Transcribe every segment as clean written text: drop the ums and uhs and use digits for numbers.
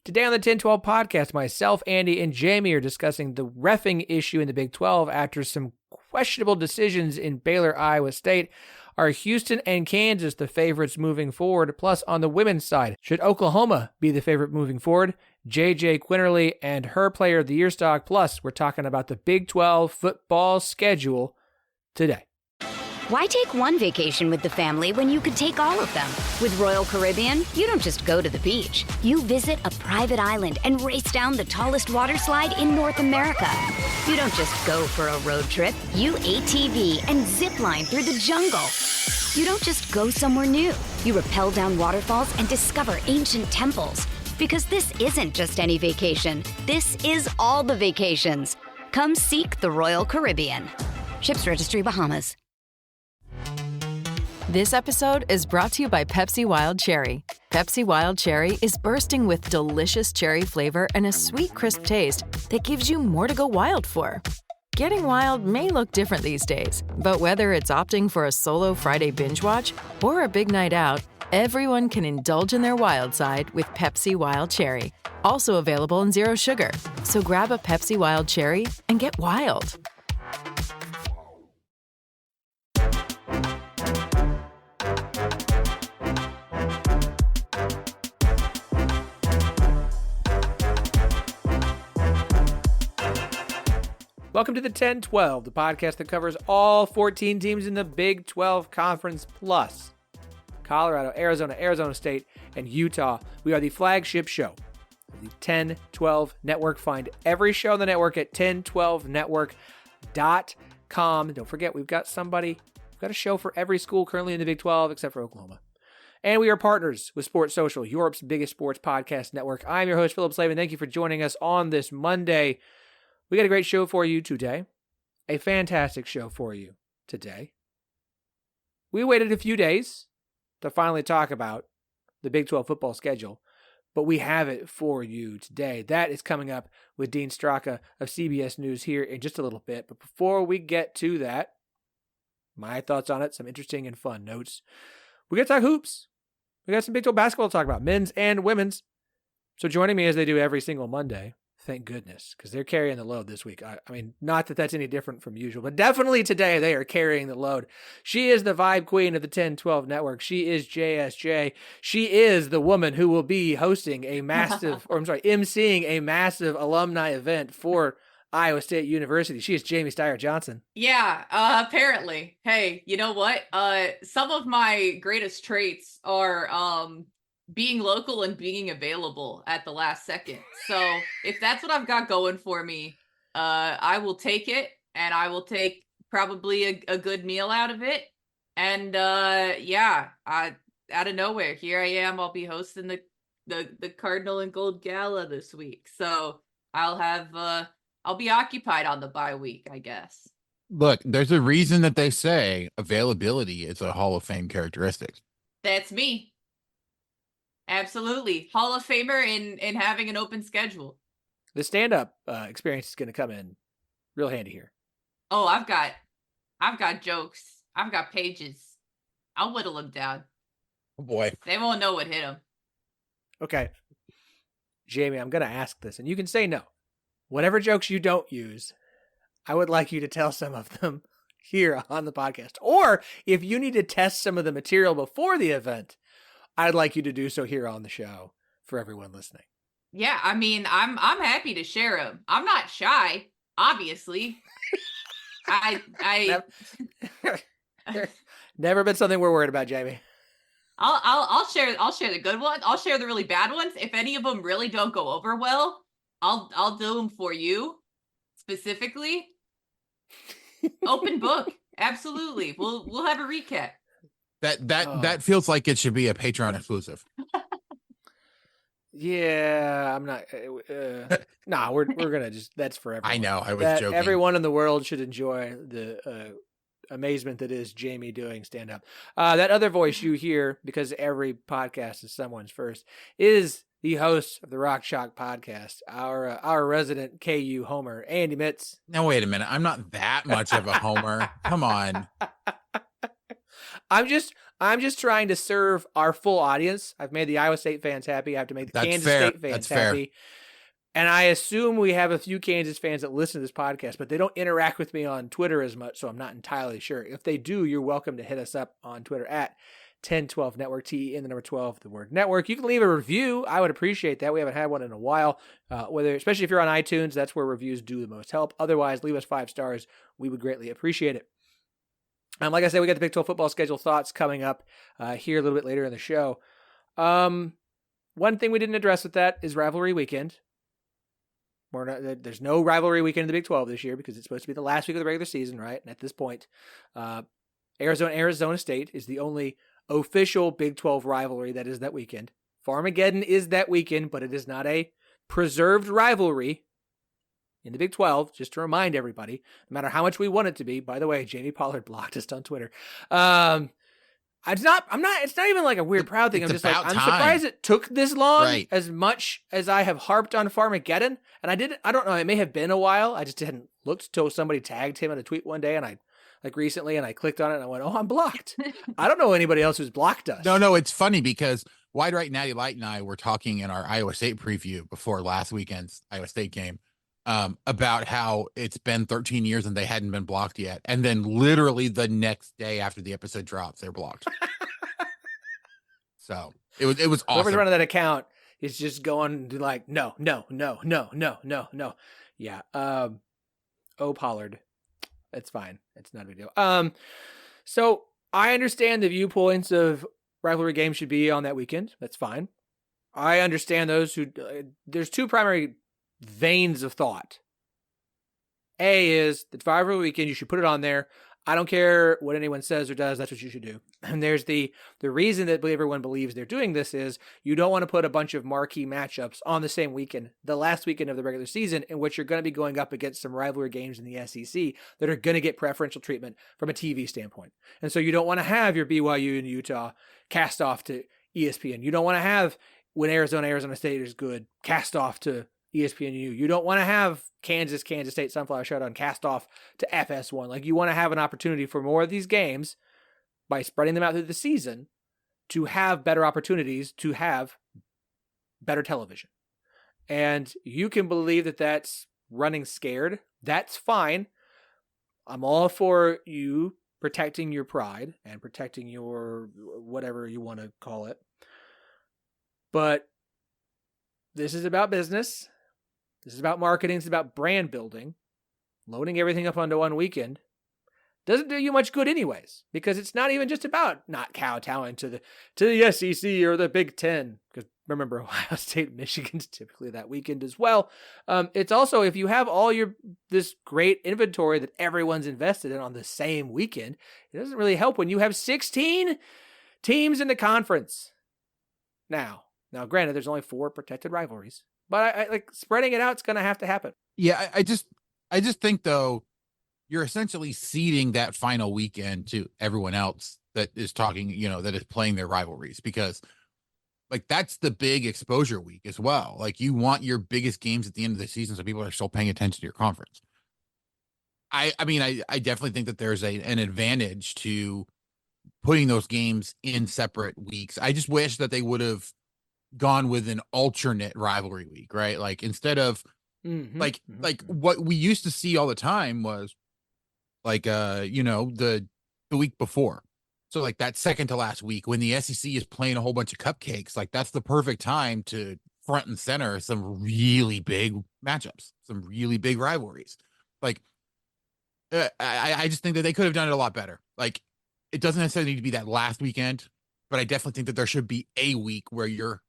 Today on the 10-12 podcast, myself, Andy, and Jamie are discussing the reffing issue in the Big 12 after some questionable decisions in Baylor, Iowa State. Are Houston and Kansas the favorites moving forward? Plus, on the women's side, should Oklahoma be the favorite moving forward? JJ Quinerly and her Player of the Year stock. Plus, we're talking about the Big 12 football schedule today. Why take one vacation with the family when you could take all of them? With Royal Caribbean, you don't just go to the beach. You visit a private island and race down the tallest water slide in North America. You don't just go for a road trip. You ATV and zip line through the jungle. You don't just go somewhere new. You rappel down waterfalls and discover ancient temples. Because this isn't just any vacation. This is all the vacations. Come seek the Royal Caribbean. Ships Registry, Bahamas. This episode is brought to you by Pepsi Wild Cherry. Pepsi Wild Cherry is bursting with delicious cherry flavor and a sweet, crisp taste that gives you more to go wild for. Getting wild may look different these days, but whether it's opting for a solo Friday binge watch or a big night out, everyone can indulge in their wild side with Pepsi Wild Cherry. Also available in Zero Sugar. So grab a Pepsi Wild Cherry and get wild. Welcome to the 10-12, the podcast that covers all 14 teams in the Big 12 Conference plus Colorado, Arizona, Arizona State, and Utah. We are the flagship show of the 10-12 Network. Find every show on the network at 1012network.com. Don't forget, we've got a show for every school currently in the Big 12 except for Oklahoma. And we are partners with Sports Social, Europe's biggest sports podcast network. I'm your host, Phillip, and thank you for joining us on this Monday. We got a great show for you today. A fantastic show for you today. We waited a few days to finally talk about the Big 12 football schedule, but we have it for you today. That is coming up with Dean Straka of CBS News here in just a little bit. But before we get to that, my thoughts on it, some interesting and fun notes. We got to talk hoops. We got some Big 12 basketball to talk about, men's and women's. So joining me as they do every single Monday, thank goodness, because they're carrying the load this week. I mean, not that that's any different from usual, but definitely today they are carrying the load. She is the vibe queen of the 10-12 network. She is JSJ. She is the woman who will be hosting a massive, emceeing a massive alumni event for Iowa State University. She is Jamie Steyer-Johnson. Yeah, apparently. Hey, you know what? Some of my greatest traits are being local and being available at the last second. So if that's what I've got going for me, I will take it, and I will take probably a good meal out of it. And out of nowhere, here I am. I'll be hosting the Cardinal and Gold Gala this week. So I'll be occupied on the bye week, I guess. Look, there's a reason that they say availability is a Hall of Fame characteristic. That's me. Absolutely. Hall of Famer in having an open schedule. The stand-up experience is going to come in real handy here. Oh, I've got jokes. I've got pages. I'll whittle them down. Oh boy. They won't know what hit them. Okay. Jamie, I'm going to ask this, and you can say no. Whatever jokes you don't use, I would like you to tell some of them here on the podcast. Or if you need to test some of the material before the event, I'd like you to do so here on the show for everyone listening. Yeah, I mean, I'm happy to share them. I'm not shy, obviously. Never been something we're worried about, Jamie. I'll share the good ones. I'll share the really bad ones. If any of them really don't go over well, I'll do them for you specifically. Open book, absolutely. We'll have a recap. That feels like it should be a Patreon exclusive. Yeah, I'm not. Nah, we're gonna just. That's for everyone. I know. I was joking. Everyone in the world should enjoy the amazement that is Jamie doing stand up. That other voice you hear, because every podcast is someone's first, is the host of the Rock Shock podcast, our resident KU homer, Andy Mitz. Now wait a minute. I'm not that much of a homer. Come on. I'm just trying to serve our full audience. I've made the Iowa State fans happy. I have to make the That's Kansas fair. State fans That's fair. happy. And I assume we have a few Kansas fans that listen to this podcast, but they don't interact with me on Twitter as much, so I'm not entirely sure. If they do, you're welcome to hit us up on Twitter at 1012 Network, TEN, the number 12, the word network. You can leave a review. I would appreciate that. We haven't had one in a while. Especially if you're on iTunes, that's where reviews do the most help. Otherwise, leave us 5 stars. We would greatly appreciate it. Like I said, we got the Big 12 football schedule thoughts coming up here a little bit later in the show. One thing we didn't address with that is rivalry weekend. There's no rivalry weekend in the Big 12 this year because it's supposed to be the last week of the regular season, right? And at this point, Arizona State is the only official Big 12 rivalry that is that weekend. Farmageddon is that weekend, but it is not a preserved rivalry in the Big 12, just to remind everybody, no matter how much we want it to be. By the way, Jamie Pollard blocked us on Twitter. It's not even like a weird proud thing. I'm just like, I'm surprised it took this long, right? As much as I have harped on Farmageddon. And I don't know, it may have been a while. I just hadn't looked till somebody tagged him in a tweet one day and I clicked on it and I went, oh, I'm blocked. I don't know anybody else who's blocked us. No, it's funny because Wide Right Natty Light and I were talking in our Iowa State preview before last weekend's Iowa State game about how it's been 13 years and they hadn't been blocked yet. And then literally the next day after the episode drops, they're blocked. So it was awesome. Whoever's running that account is just going to like, no. Yeah. Pollard. It's fine. It's not a big deal. So I understand the viewpoints of rivalry games should be on that weekend. That's fine. I understand those who, there's 2 primary veins of thought. A is the rivalry weekend, you should put it on there. I don't care what anyone says or does, that's what you should do. And there's the reason that everyone believes they're doing this is you don't want to put a bunch of marquee matchups on the same weekend, the last weekend of the regular season, in which you're going to be going up against some rivalry games in the SEC that are going to get preferential treatment from a TV standpoint. And so you don't want to have your BYU and Utah cast off to ESPN. You don't want to have, when Arizona State is good, cast off to ESPNU. You don't want to have Kansas State Sunflower Showdown cast off to FS1. Like, you want to have an opportunity for more of these games by spreading them out through the season to have better opportunities to have better television. And you can believe that that's running scared. That's fine. I'm all for you protecting your pride and protecting your whatever you want to call it. But this is about business. This is about marketing. It's about brand building. Loading everything up onto one weekend doesn't do you much good anyways, because it's not even just about not kowtowing to the SEC or the Big Ten. Because remember, Ohio State and Michigan's typically that weekend as well. It's also, if you have all this great inventory that everyone's invested in on the same weekend, it doesn't really help when you have 16 teams in the conference. Now, granted, there's only 4 protected rivalries. But I like spreading it out. It's going to happen. Yeah, I just think though, you're essentially ceding that final weekend to everyone else that is talking, that is playing their rivalries, because like that's the big exposure week as well. Like, you want your biggest games at the end of the season so people are still paying attention to your conference. I mean, I definitely think that there's an advantage to putting those games in separate weeks. I just wish that they would have gone with an alternate rivalry week, right? Like, instead of like what we used to see all the time was like the week before. So like that second to last week when the SEC is playing a whole bunch of cupcakes, like that's the perfect time to front and center some really big matchups, some really big rivalries. Like I just think that they could have done it a lot better. Like, it doesn't necessarily need to be that last weekend, but I definitely think that there should be a week where you're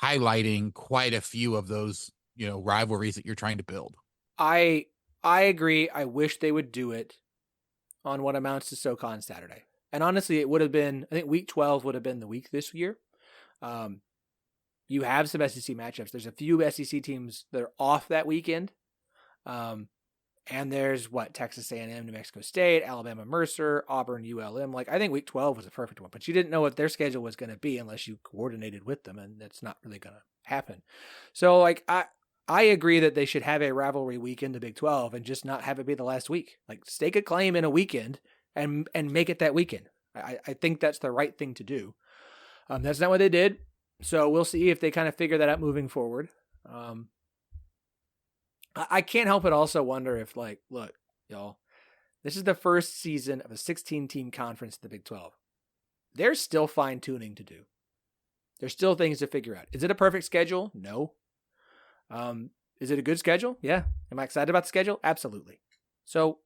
highlighting quite a few of those, rivalries that you're trying to build. I agree. I wish they would do it on what amounts to SoCon Saturday. And honestly, it would have been, I think week 12 would have been the week this year. You have some SEC matchups. There's a few SEC teams that are off that weekend. And there's Texas A&M, New Mexico State, Alabama, Mercer, Auburn, ULM. Like, I think week 12 was a perfect one, but you didn't know what their schedule was going to be unless you coordinated with them, and that's not really going to happen. So, like, I agree that they should have a rivalry week in the Big 12 and just not have it be the last week. Like, stake a claim in a weekend and make it that weekend. I think that's the right thing to do. That's not what they did. So we'll see if they kind of figure that out moving forward. I can't help but also wonder if, like, look, y'all, this is the first season of a 16-team conference in the Big 12. There's still fine-tuning to do. There's still things to figure out. Is it a perfect schedule? No. Is it a good schedule? Yeah. Am I excited about the schedule? Absolutely. So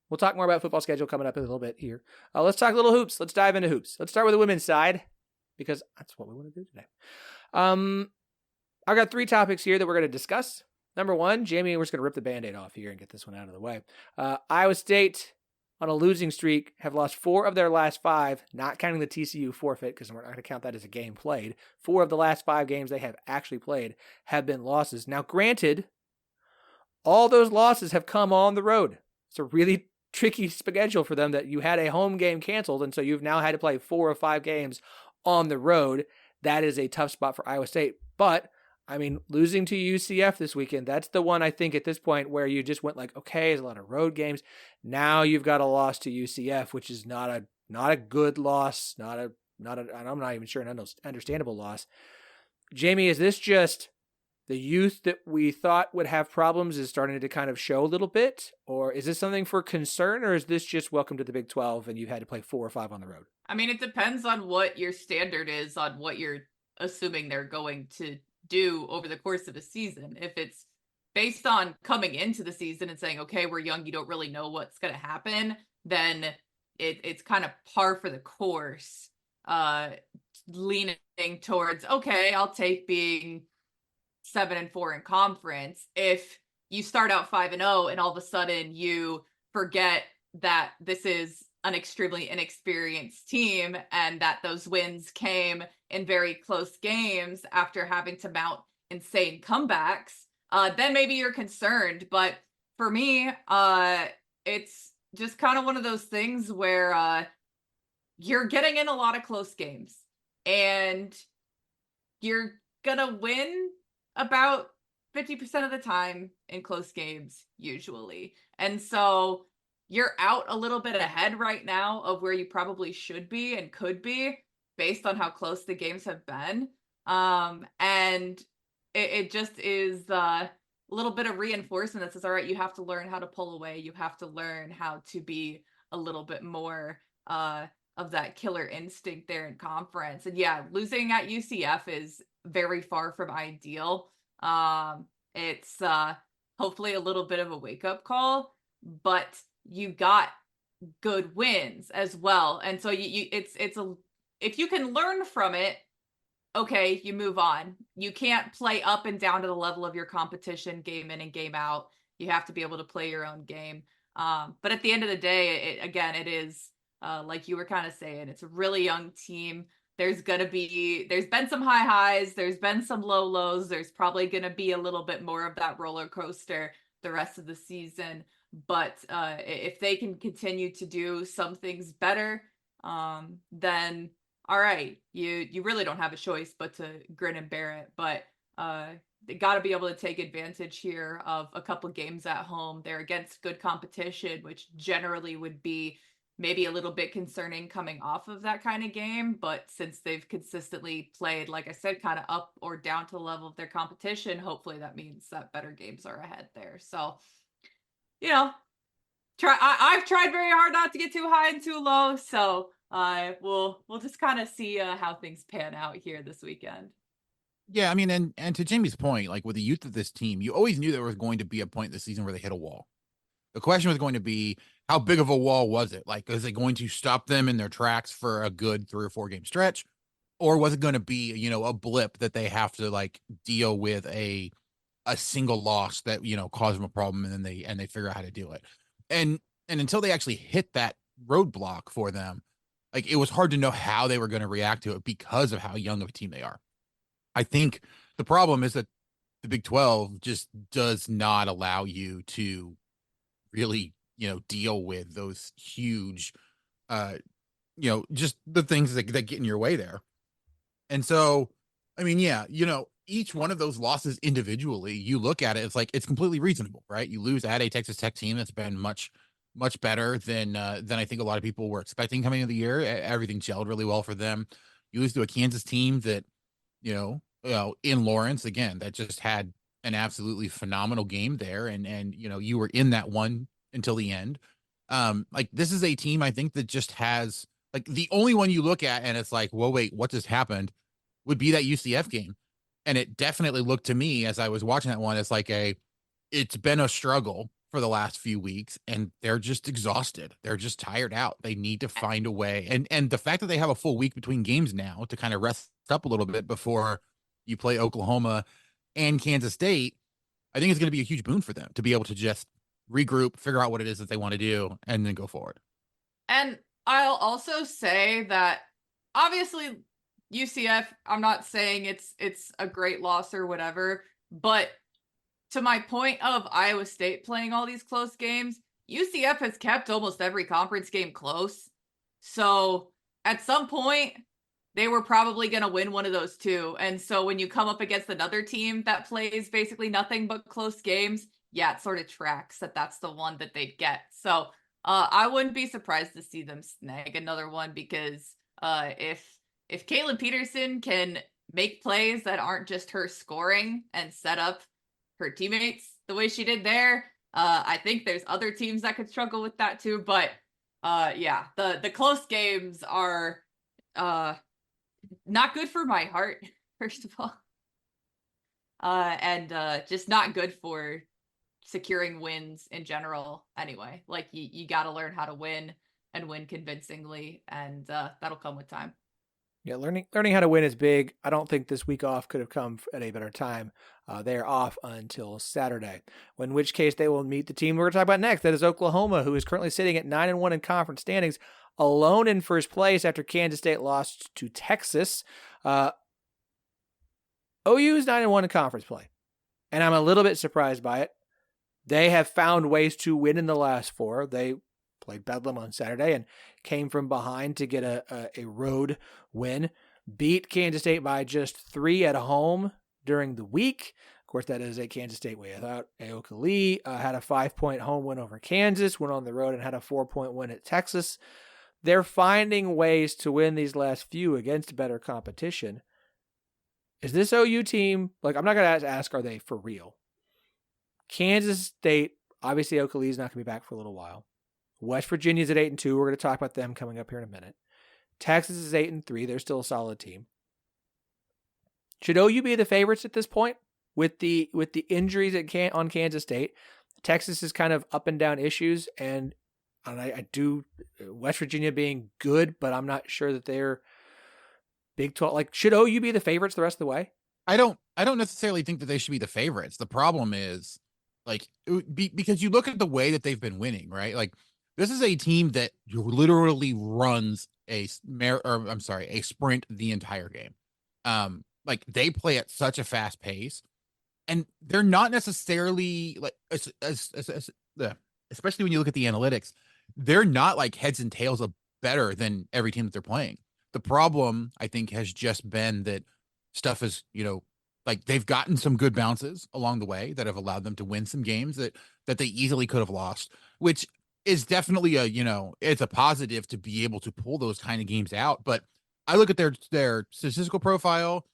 we'll talk more about football schedule coming up in a little bit here. Let's talk little hoops. Let's dive into hoops. Let's start with the women's side because that's what we want to do today. I've got 3 topics here that we're going to discuss. Number 1, Jamie, we're just going to rip the Band-Aid off here and get this one out of the way. Iowa State, on a losing streak, have lost 4 of their last 5, not counting the TCU forfeit, because we're not going to count that as a game played. 4 of the last 5 games they have actually played have been losses. Now, granted, all those losses have come on the road. It's a really tricky schedule for them that you had a home game canceled, and so you've now had to play 4 or 5 games on the road. That is a tough spot for Iowa State. But I mean, losing to UCF this weekend, that's the one I think at this point where you just went like, okay, there's a lot of road games. Now you've got a loss to UCF, which is not a good loss, and I'm not even sure an understandable loss. Jamie, is this just the youth that we thought would have problems is starting to kind of show a little bit? Or is this something for concern, or is this just welcome to the Big 12 and you had to play 4 or 5 on the road? I mean, it depends on what your standard is on what you're assuming they're going to do over the course of a season. If it's based on coming into the season and saying, okay, we're young, you don't really know what's going to happen, then it's kind of par for the course, leaning towards, okay, I'll take being 7-4 in conference. If you start out 5-0 and all of a sudden you forget that this is an extremely inexperienced team and that those wins came in very close games after having to mount insane comebacks, then maybe you're concerned. But for me, it's just kind of one of those things where you're getting in a lot of close games and you're gonna win about 50% of the time in close games usually. And so you're out a little bit ahead right now of where you probably should be and could be based on how close the games have been. And it just is a little bit of reinforcement that says, all right, you have to learn how to pull away. You have to learn how to be a little bit more of that killer instinct there in conference. And yeah, losing at UCF is very far from ideal. It's hopefully a little bit of a wake-up call, but you got good wins as well. And so if you can learn from it, okay, you move on. You can't play up and down to the level of your competition game in and game out. You have to be able to play your own game. But at the end of the day, it is like you were kind of saying, it's a really young team. There's been some high highs. There's been some low lows. There's probably going to be a little bit more of that roller coaster the rest of the season. But if they can continue to do some things better, then all right, you really don't have a choice but to grin and bear it. But they got to be able to take advantage here of a couple games at home. They're against good competition, which generally would be maybe a little bit concerning coming off of that kind of game. But since they've consistently played, like I said, kind of up or down to the level of their competition, hopefully that means that better games are ahead there. So, I've tried very hard not to get too high and too low. So we'll just kind of see how things pan out here this weekend. Yeah, I mean, and to Jamie's point, like with the youth of this team, you always knew there was going to be a point in the season where they hit a wall. The question was going to be, how big of a wall was it? Like, is it going to stop them in their tracks for a good 3 or 4 game stretch? Or was it going to be, a blip that they have to like deal with a single loss that, caused them a problem and then they figure out how to do it. And until they actually hit that roadblock for them, like it was hard to know how they were going to react to it because of how young of a team they are. I think the problem is that the Big 12 just does not allow you to really, deal with those huge, just the things that get in your way there. And so, I mean, yeah, each one of those losses individually, you look at it, it's like, it's completely reasonable, right? You lose at a Texas Tech team that's been much much better than I think a lot of people were expecting coming into the year. Everything gelled really well for them. You lose to a Kansas team that, in Lawrence again, that just had an absolutely phenomenal game there, and you were in that one until the end. Like this is a team I think that just has like the only one you look at and it's like, whoa, wait, what just happened? Would be that UCF game, and it definitely looked to me as I was watching that one as like it's been a struggle for the last few weeks, and they're just exhausted. They're just tired out. They need to find a way, and the fact that they have a full week between games now to kind of rest up a little bit before you play Oklahoma and Kansas State, I think it's going to be a huge boon for them to be able to just regroup, figure out what it is that they want to do, and then go forward. And I'll also say that obviously UCF, I'm not saying it's a great loss or whatever, but to my point of Iowa State playing all these close games, UCF has kept almost every conference game close. So at some point, they were probably going to win one of those two. And so when you come up against another team that plays basically nothing but close games, yeah, it sort of tracks that that's the one that they'd get. So I wouldn't be surprised to see them snag another one, because if Caitlin Peterson can make plays that aren't just her scoring and set up her teammates the way she did there, I think there's other teams that could struggle with that too. But yeah, the close games are not good for my heart, first of all, and just not good for securing wins in general anyway. Like you got to learn how to win and win convincingly, and that'll come with time. Yeah, learning how to win is big. I don't think this week off could have come at a better time. They are off until Saturday, in which case they will meet the team we're going to talk about next. That is Oklahoma, who is currently sitting at 9-1 in conference standings, alone in first place after Kansas State lost to Texas. OU is 9-1 in conference play, and I'm a little bit surprised by it. They have found ways to win in the last four. They played Bedlam on Saturday and came from behind to get a road win. Beat Kansas State by just 3 at home during the week. Of course, that is a Kansas State without Aoka Lee. Had a 5-point home win over Kansas, went on the road and had a 4-point win at Texas. They're finding ways to win these last few against better competition. Is this OU team, like, I'm not going to ask, are they for real? Kansas State, obviously Aoka Lee is not going to be back for a little while. West Virginia's at 8-2. We're going to talk about them coming up here in a minute. Texas is 8-3. They're still a solid team. Should OU be the favorites at this point with the injuries on Kansas State? Texas is kind of up and down issues, and I do West Virginia being good, but I'm not sure that they're Big 12. Like, should OU be the favorites the rest of the way? I don't necessarily think that they should be the favorites. The problem is, like, because you look at the way that they've been winning, right? Like, this is a team that literally runs a sprint the entire game. Like, they play at such a fast pace, and they're not necessarily like, especially when you look at the analytics, they're not like heads and tails of better than every team that they're playing. The problem, I think, has just been that stuff is, like, they've gotten some good bounces along the way that have allowed them to win some games that they easily could have lost, which is definitely it's a positive to be able to pull those kind of games out. But I look at their statistical profile,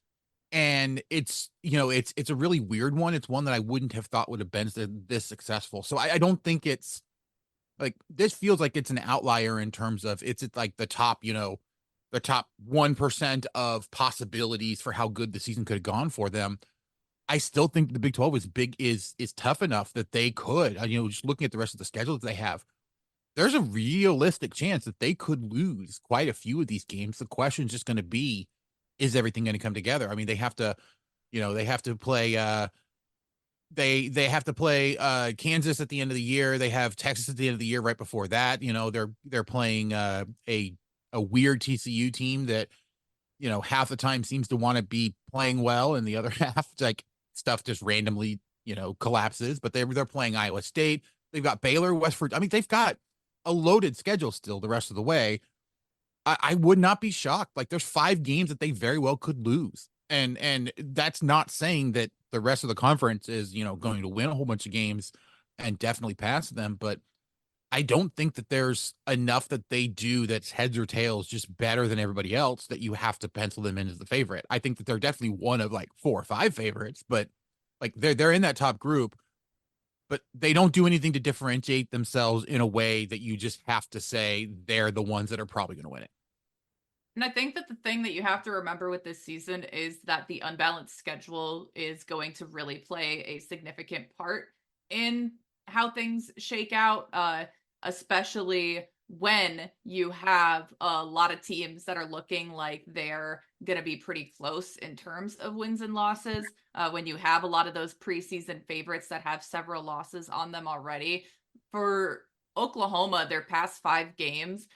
and it's a really weird one. It's one that I wouldn't have thought would have been this successful. So I don't think it's like, this feels like it's an outlier in terms of it's like the top 1% of possibilities for how good the season could have gone for them. I still think the Big 12 is tough enough that they could, just looking at the rest of the schedule that they have, there's a realistic chance that they could lose quite a few of these games. The question is just going to be, is everything going to come together? I mean, they have to play, they have to play Kansas at the end of the year. They have Texas at the end of the year right before that. They're playing a weird TCU team that, half the time seems to want to be playing well, and the other half, like, stuff just randomly, collapses. But they're playing Iowa State. They've got Baylor, West Virginia. I mean, they've got a loaded schedule still the rest of the way. I would not be shocked. Like, there's 5 games that they very well could lose. And that's not saying that the rest of the conference is, going to win a whole bunch of games and definitely pass them. But I don't think that there's enough that they do that's heads or tails just better than everybody else that you have to pencil them in as the favorite. I think that they're definitely one of like 4 or 5 favorites, but like they're in that top group, but they don't do anything to differentiate themselves in a way that you just have to say they're the ones that are probably going to win it. And I think that the thing that you have to remember with this season is that the unbalanced schedule is going to really play a significant part in how things shake out, especially when you have a lot of teams that are looking like they're going to be pretty close in terms of wins and losses. When you have a lot of those preseason favorites that have several losses on them already. For Oklahoma, their past 5 games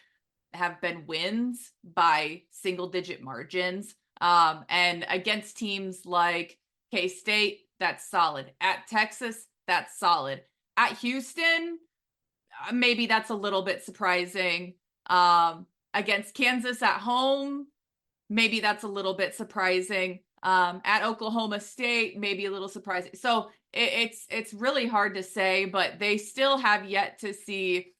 have been wins by single digit margins. And against teams like K-State, that's solid. At Texas, that's solid. At Houston, maybe that's a little bit surprising. Against Kansas at home, maybe that's a little bit surprising. At Oklahoma State, maybe a little surprising. So it's really hard to say, but they still have yet to see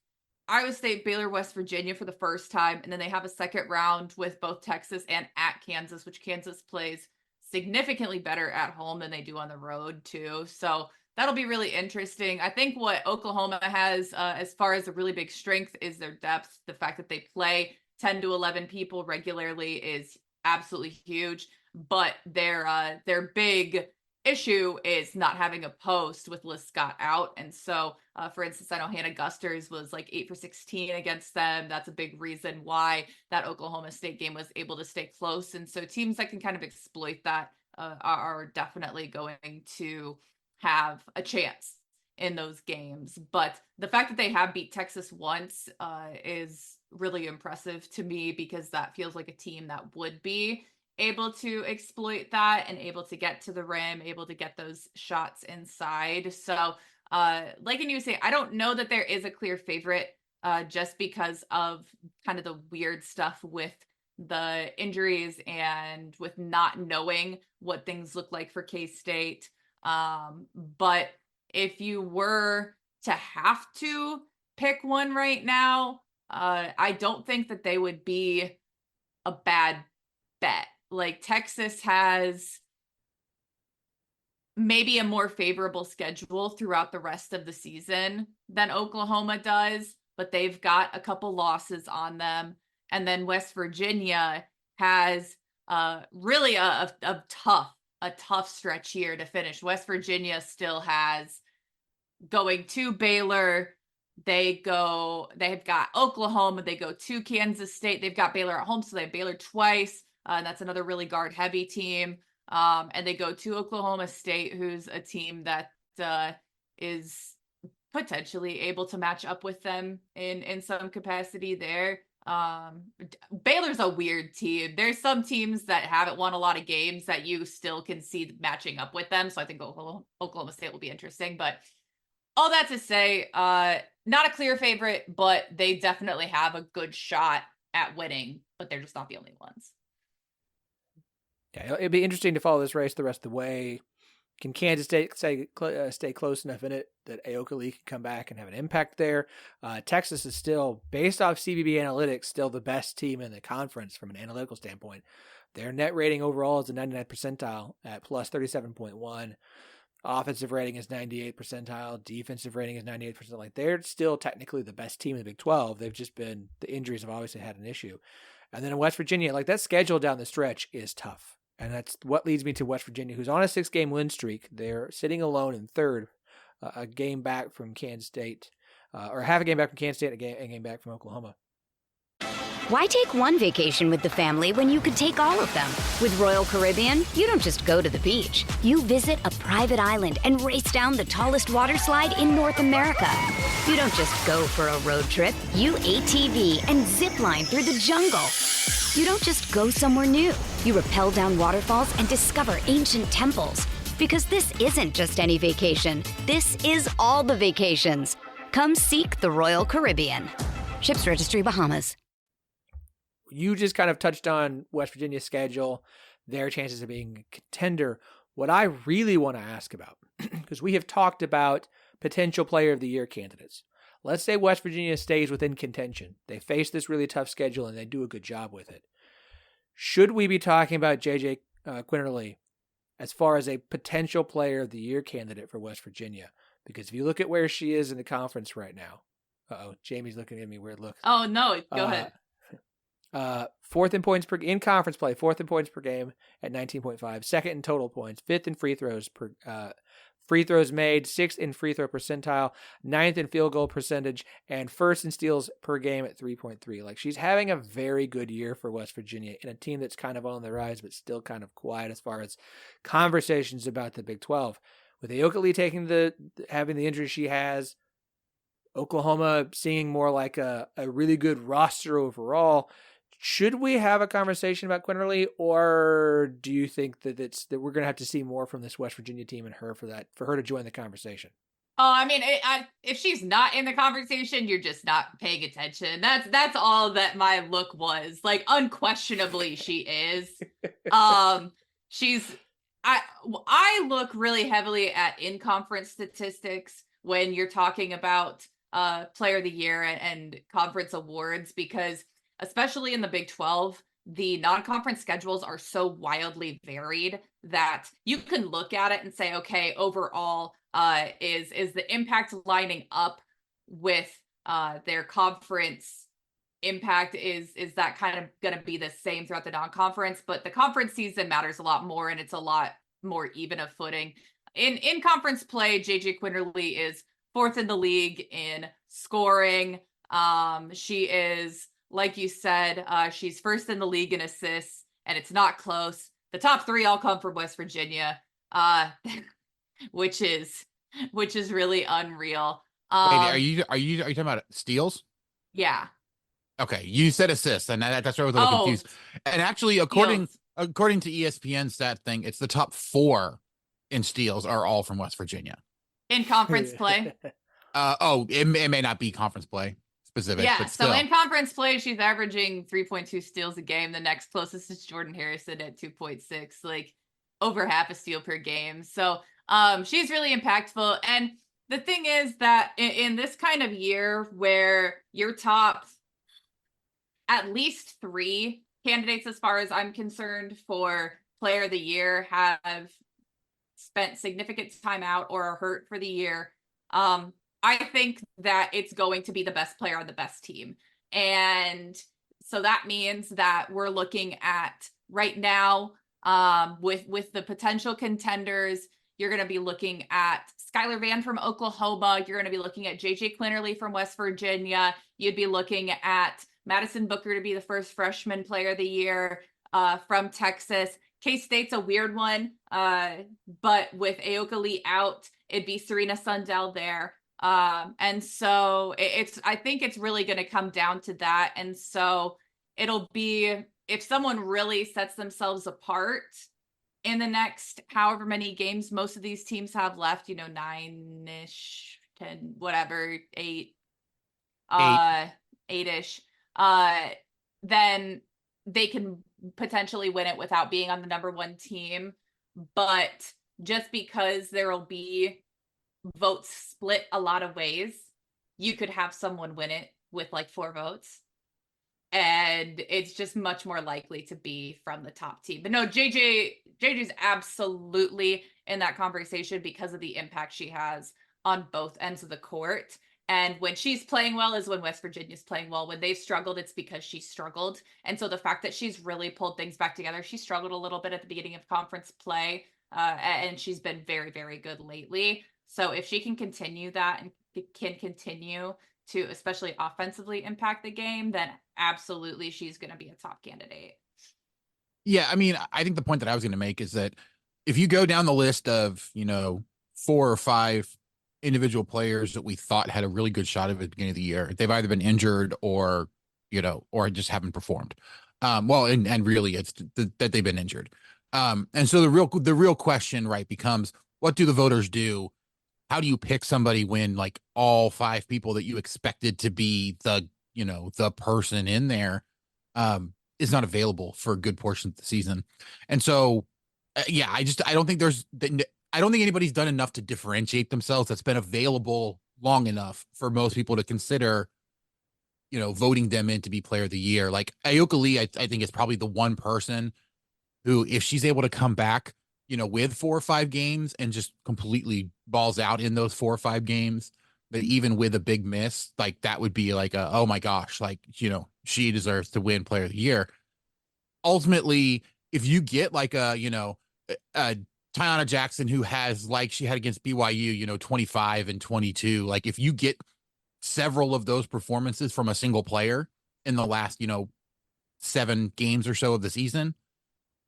Iowa State, Baylor, West Virginia for the first time, and then they have a second round with both Texas and at Kansas, which Kansas plays significantly better at home than they do on the road too. So that'll be really interesting. I think what Oklahoma has as far as a really big strength is their depth. The fact that they play 10 to 11 people regularly is absolutely huge, but their big issue is not having a post with Liz Scott out. And so, for instance, I know Hannah Gusters was like 8 for 16 against them. That's a big reason why that Oklahoma State game was able to stay close. And so teams that can kind of exploit that are definitely going to have a chance in those games. But the fact that they have beat Texas once is really impressive to me, because that feels like a team that would be able to exploit that and able to get to the rim, able to get those shots inside. So like you say, I don't know that there is a clear favorite just because of kind of the weird stuff with the injuries and with not knowing what things look like for K-State. But if you were to have to pick one right now, I don't think that they would be a bad bet. Like Texas has maybe a more favorable schedule throughout the rest of the season than Oklahoma does, but they've got a couple losses on them. And then West Virginia has really a tough stretch here to finish. West Virginia still has going to Baylor. They've got Oklahoma. They go to Kansas State. They've got Baylor at home, so they have Baylor twice. And that's another really guard heavy team. And they go to Oklahoma State, who's a team that is potentially able to match up with them in some capacity there. Baylor's a weird team. There's some teams that haven't won a lot of games that you still can see matching up with them. So I think Oklahoma State will be interesting. But all that to say, not a clear favorite, but they definitely have a good shot at winning, but they're just not the only ones. Yeah, it'd be interesting to follow this race the rest of the way. Can Kansas State stay close enough in it that Quinerly can come back and have an impact there? Texas is still, based off CBB analytics, still the best team in the conference from an analytical standpoint. Their net rating overall is the 99th percentile at plus 37.1. Offensive rating is 98th percentile. Defensive rating is 98th percentile. Like, they're still technically the best team in the Big 12. They've just been, the injuries have obviously had an issue. And then in West Virginia, like, that schedule down the stretch is tough. And that's what leads me to West Virginia, who's on a 6-game win streak. They're sitting alone in third, a game back from Kansas State, or half a game back from Kansas State, a game back from Oklahoma. Why take one vacation with the family when you could take all of them? With Royal Caribbean, you don't just go to the beach. You visit a private island and race down the tallest water slide in North America. You don't just go for a road trip. You ATV and zip line through the jungle. You don't just go somewhere new. You rappel down waterfalls and discover ancient temples. Because this isn't just any vacation. This is all the vacations. Come seek the Royal Caribbean. Ships Registry, Bahamas. You just kind of touched on West Virginia's schedule, their chances of being a contender. What I really want to ask about, because we have talked about potential player of the year candidates let's say West Virginia stays within contention. They face this really tough schedule and they do a good job with it. Should we be talking about JJ Quinerly as far as a potential player of the year candidate for West Virginia? Because if you look at where she is in the conference right now, Jamie's looking at me weird look. Oh no, go ahead. Fourth in points in conference play, fourth in points per game at 19.5, second in total points, fifth in free throws made, sixth in free throw percentile, ninth in field goal percentage, and first in steals per game at 3.3. Like, she's having a very good year for West Virginia in a team that's kind of on the rise, but still kind of quiet as far as conversations about the Big 12. With Ayoka having the injury she has, Oklahoma seeming more like a really good roster overall. Should we have a conversation about Quinerly, or do you think that we're going to have to see more from this West Virginia team and her for her to join the conversation? Oh, I mean, if she's not in the conversation, you're just not paying attention. That's all that my look was. Like, unquestionably, she is. I look really heavily at in-conference statistics when you're talking about player of the year and conference awards, because especially in the Big 12, the non-conference schedules are so wildly varied that you can look at it and say, okay, overall, is the impact lining up with their conference impact? Is that kind of going to be the same throughout the non-conference? But the conference season matters a lot more, and it's a lot more even of footing. In conference play, JJ Quinerly is fourth in the league in scoring. She is, like you said, she's first in the league in assists, and it's not close. The top three all come from West Virginia, which is really unreal. Wait, are you talking about steals? Yeah. Okay, you said assists, and that's where I was a little confused. And actually, according to ESPN stat thing, it's the top 4 in steals are all from West Virginia in conference play. It may not be conference play specific. Yeah, but still. So in conference play, she's averaging 3.2 steals a game. The next closest is Jordan Harrison at 2.6, like over half a steal per game. So she's really impactful. And the thing is that in this kind of year where your top at least 3 candidates, as far as I'm concerned, for player of the year have spent significant time out or are hurt for the year, I think that it's going to be the best player on the best team. And so that means that we're looking at right now with the potential contenders, you're going to be looking at Skylar Vann from Oklahoma. You're going to be looking at JJ Quinerly from West Virginia. You'd be looking at Madison Booker to be the first freshman player of the year from Texas. K-State's a weird one, but with Ayoka Lee out, it'd be Serena Sundell there. And so I think it's really going to come down to that. And so it'll be, if someone really sets themselves apart in the next however many games most of these teams have left, 9-ish, 10, whatever, 8-ish, then they can potentially win it without being on the number 1 team. But just because there'll be votes split a lot of ways, you could have someone win it with like 4 votes, and it's just much more likely to be from the top team. But no, JJ's absolutely in that conversation because of the impact she has on both ends of the court. And when she's playing well is when West Virginia's playing well. When they've struggled, it's because she struggled. And so the fact that she's really pulled things back together, she struggled a little bit at the beginning of conference play, and she's been very, very good lately. So if she can continue that and can continue to especially offensively impact the game, then absolutely she's going to be a top candidate. Yeah, I mean, I think the point that I was going to make is that if you go down the list of, 4 or 5 individual players that we thought had a really good shot at the beginning of the year, they've either been injured or, or just haven't performed. And really it's that they've been injured. And so the real question, right, becomes, what do the voters do? How do you pick somebody when like all 5 people that you expected to be the person in there is not available for a good portion of the season? And so, I don't think anybody's done enough to differentiate themselves that's been available, long enough for most people to consider, voting them in to be player of the year. Like Ayoka Lee, I think is probably the one person who, if she's able to come back, with 4 or 5 games and just completely balls out in those 4 or 5 games, that even with a big miss, like that would be like oh my gosh, like, she deserves to win player of the year. Ultimately, if you get like a Tiana Jackson, who has, like she had against BYU, 25 and 22, like if you get several of those performances from a single player in the last, 7 games or so of the season,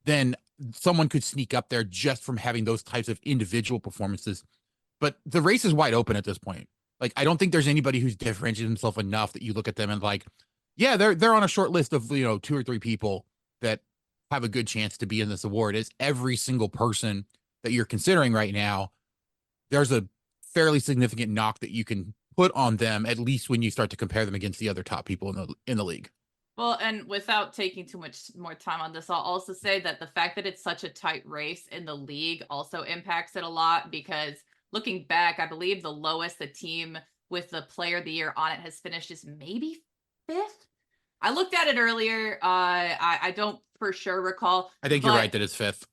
then someone could sneak up there just from having those types of individual performances. But the race is wide open at this point. Like, I don't think there's anybody who's differentiated himself enough that you look at them and like, yeah, they're on a short list of, 2 or 3 people that have a good chance to be in this award. It's every single person that you're considering right now. There's a fairly significant knock that you can put on them, at least when you start to compare them against the other top people in the league. Well, and without taking too much more time on this, I'll also say that the fact that it's such a tight race in the league also impacts it a lot, because looking back, I believe the lowest the team with the player of the year on it has finished is maybe 5th. I looked at it earlier. I don't for sure recall. I think you're right that it's 5th.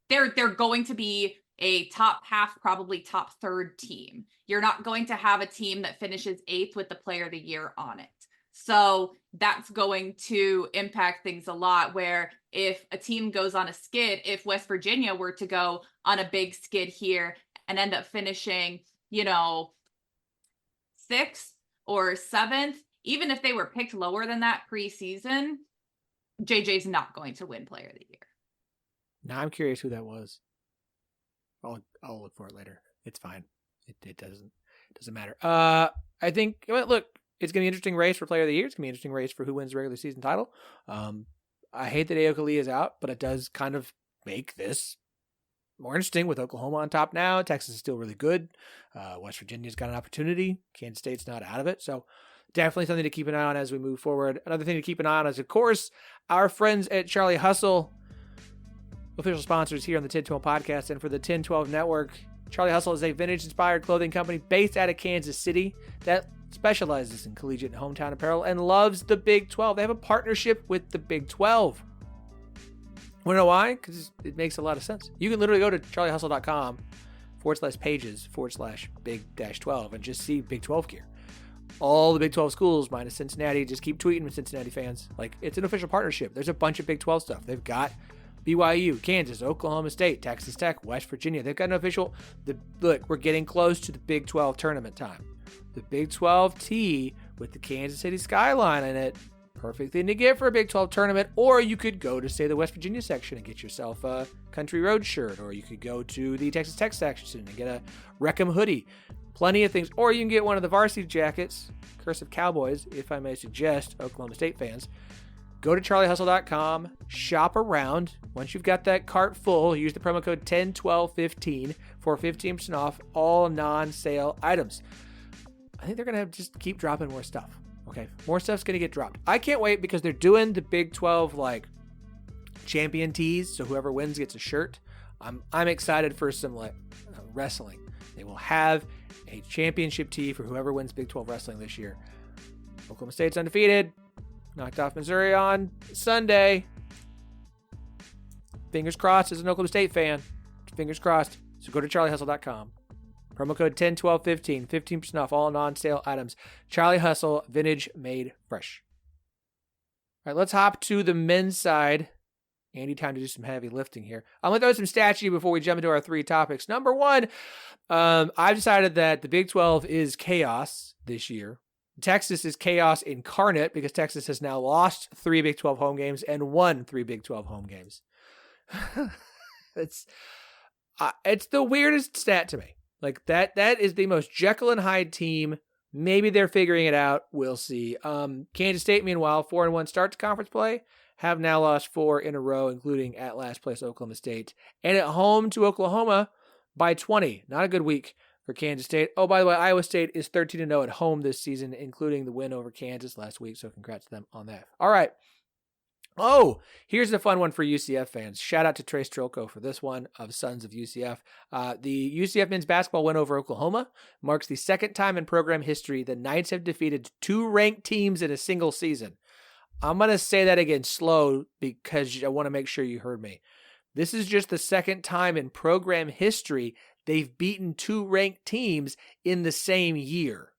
They're going to be a top half, probably top third team. You're not going to have a team that finishes 8th with the player of the year on it. So that's going to impact things a lot, where if a team goes on a skid, if West Virginia were to go on a big skid here and end up finishing, 6th or 7th, even if they were picked lower than that preseason, JJ's not going to win player of the year. Now I'm curious who that was. I'll look for it later. It's fine. It doesn't matter. I think, look, it's going to be an interesting race for player of the year. It's going to be an interesting race for who wins the regular season title. I hate that Ayoka Lee is out, but it does kind of make this more interesting with Oklahoma on top now. Texas is still really good. West Virginia's got an opportunity. Kansas State's not out of it. So definitely something to keep an eye on as we move forward. Another thing to keep an eye on is, of course, our friends at Charlie Hustle, official sponsors here on the 1012 podcast and for the 1012 network. Charlie Hustle is a vintage-inspired clothing company based out of Kansas City that specializes in collegiate and hometown apparel and loves the Big 12. They have a partnership with the Big 12. Want to know why? Because it makes a lot of sense. You can literally go to charliehustle.com/pages/big-12 and just see Big 12 gear. All the Big 12 schools minus Cincinnati. Just keep tweeting with Cincinnati fans. Like, it's an official partnership. There's a bunch of Big 12 stuff. They've got BYU, Kansas, Oklahoma State, Texas Tech, West Virginia. They've got an official. Look, we're getting close to the Big 12 tournament time. The Big 12 tee with the Kansas City skyline in it. Perfect thing to get for a Big 12 tournament. Or you could go to, say, the West Virginia section and get yourself a Country Road shirt. Or you could go to the Texas Tech section and get a Wreckham hoodie. Plenty of things. Or you can get one of the varsity jackets, Cursive Cowboys, if I may suggest, Oklahoma State fans. Go to charliehustle.com, shop around. Once you've got that cart full, use the promo code 101215 for 15% off all non-sale items. I think they're going to just keep dropping more stuff. Okay, more stuff's going to get dropped. I can't wait because they're doing the Big 12 like champion tees, so whoever wins gets a shirt. I'm excited for some wrestling. They will have a championship tee for whoever wins Big 12 wrestling this year. Oklahoma State's undefeated. Knocked off Missouri on Sunday. Fingers crossed as an Oklahoma State fan. Fingers crossed. So go to charliehustle.com. Promo code 101215. 15% off all non-sale items. Charlie Hustle, vintage made fresh. All right, let's hop to the men's side. Andy, time to do some heavy lifting here. I'm going to throw some stats to you before we jump into our 3 topics. Number 1, I've decided that the Big 12 is chaos this year. Texas is chaos incarnate because Texas has now lost 3 Big 12 home games and won 3 Big 12 home games. It's the weirdest stat to me. Like that is the most Jekyll and Hyde team. Maybe they're figuring it out. We'll see. Kansas State, meanwhile, 4-1 start to conference play, have now lost 4 in a row, including at last place Oklahoma State, and at home to Oklahoma by 20. Not a good week for Kansas State. Oh, by the way, Iowa State is 13-0 at home this season, including the win over Kansas last week, so congrats to them on that. All right. Oh, here's a fun one for UCF fans. Shout out to Trace Trilko for this one of Sons of UCF. The UCF men's basketball win over Oklahoma marks the second time in program history the Knights have defeated 2 ranked teams in a single season. I'm going to say that again slow because I want to make sure you heard me. This is just the second time in program history they've beaten 2 ranked teams in the same year.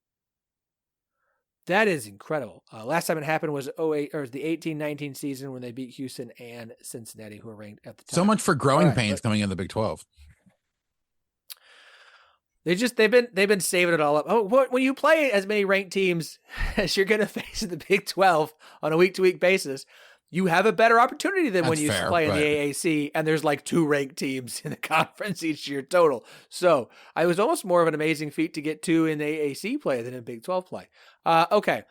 That is incredible. Last time it happened was the 18-19 season when they beat Houston and Cincinnati, who were ranked at the time. So much for growing pains coming in the Big 12. They've been saving it all up. Oh, when you play as many ranked teams as you're going to face in the Big 12 on a week-to-week basis, you have a better opportunity than when you play in the AAC and there's like 2 ranked teams in the conference each year total. So it was almost more of an amazing feat to get 2 in the AAC play than in Big 12 play. Okay.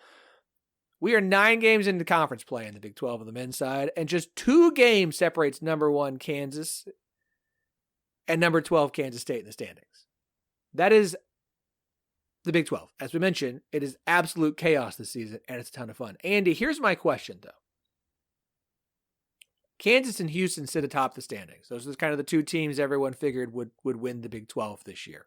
We are 9 games into conference play in the Big 12 on the men's side, and just 2 games separates number 1 Kansas and number 12 Kansas State in the standings. That is the Big 12. As we mentioned, it is absolute chaos this season, and it's a ton of fun. Andy, here's my question, though. Kansas and Houston sit atop the standings. Those are kind of the 2 teams everyone figured would win the Big 12 this year.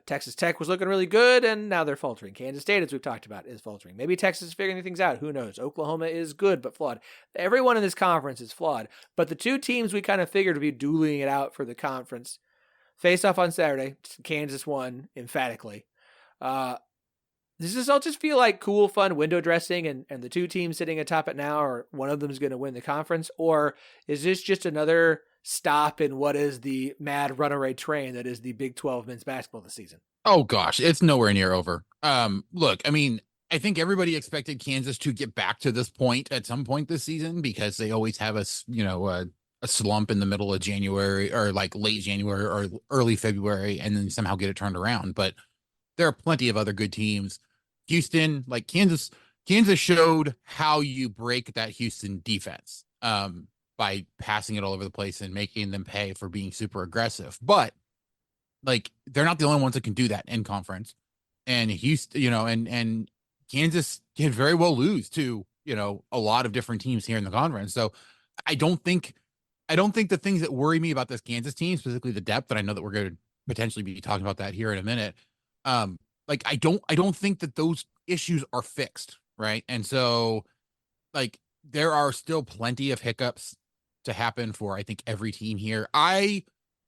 Texas Tech was looking really good, and now they're faltering. Kansas State, as we've talked about, is faltering. Maybe Texas is figuring things out. Who knows? Oklahoma is good, but flawed. Everyone in this conference is flawed. But the 2 teams we kind of figured would be dueling it out for the conference face off on Saturday. Kansas won emphatically. Does this all just feel like cool, fun window dressing and the 2 teams sitting atop it now, or one of them is going to win the conference? Or is this just another stop in what is the mad runaway train that is the Big 12 men's basketball this season? Oh, gosh, it's nowhere near over. Look, I mean, I think everybody expected Kansas to get back to this point at some point this season because they always have a slump in the middle of January or like late January or early February and then somehow get it turned around. But there are plenty of other good teams. Houston, like Kansas showed how you break that Houston defense by passing it all over the place and making them pay for being super aggressive. But like they're not the only ones that can do that in conference. And Houston, and Kansas can very well lose to, a lot of different teams here in the conference. So I don't think the things that worry me about this Kansas team, specifically the depth, and I know that we're going to potentially be talking about that here in a minute. Like I don't think that those issues are fixed, right? And so like there are still plenty of hiccups to happen for I think every team here. I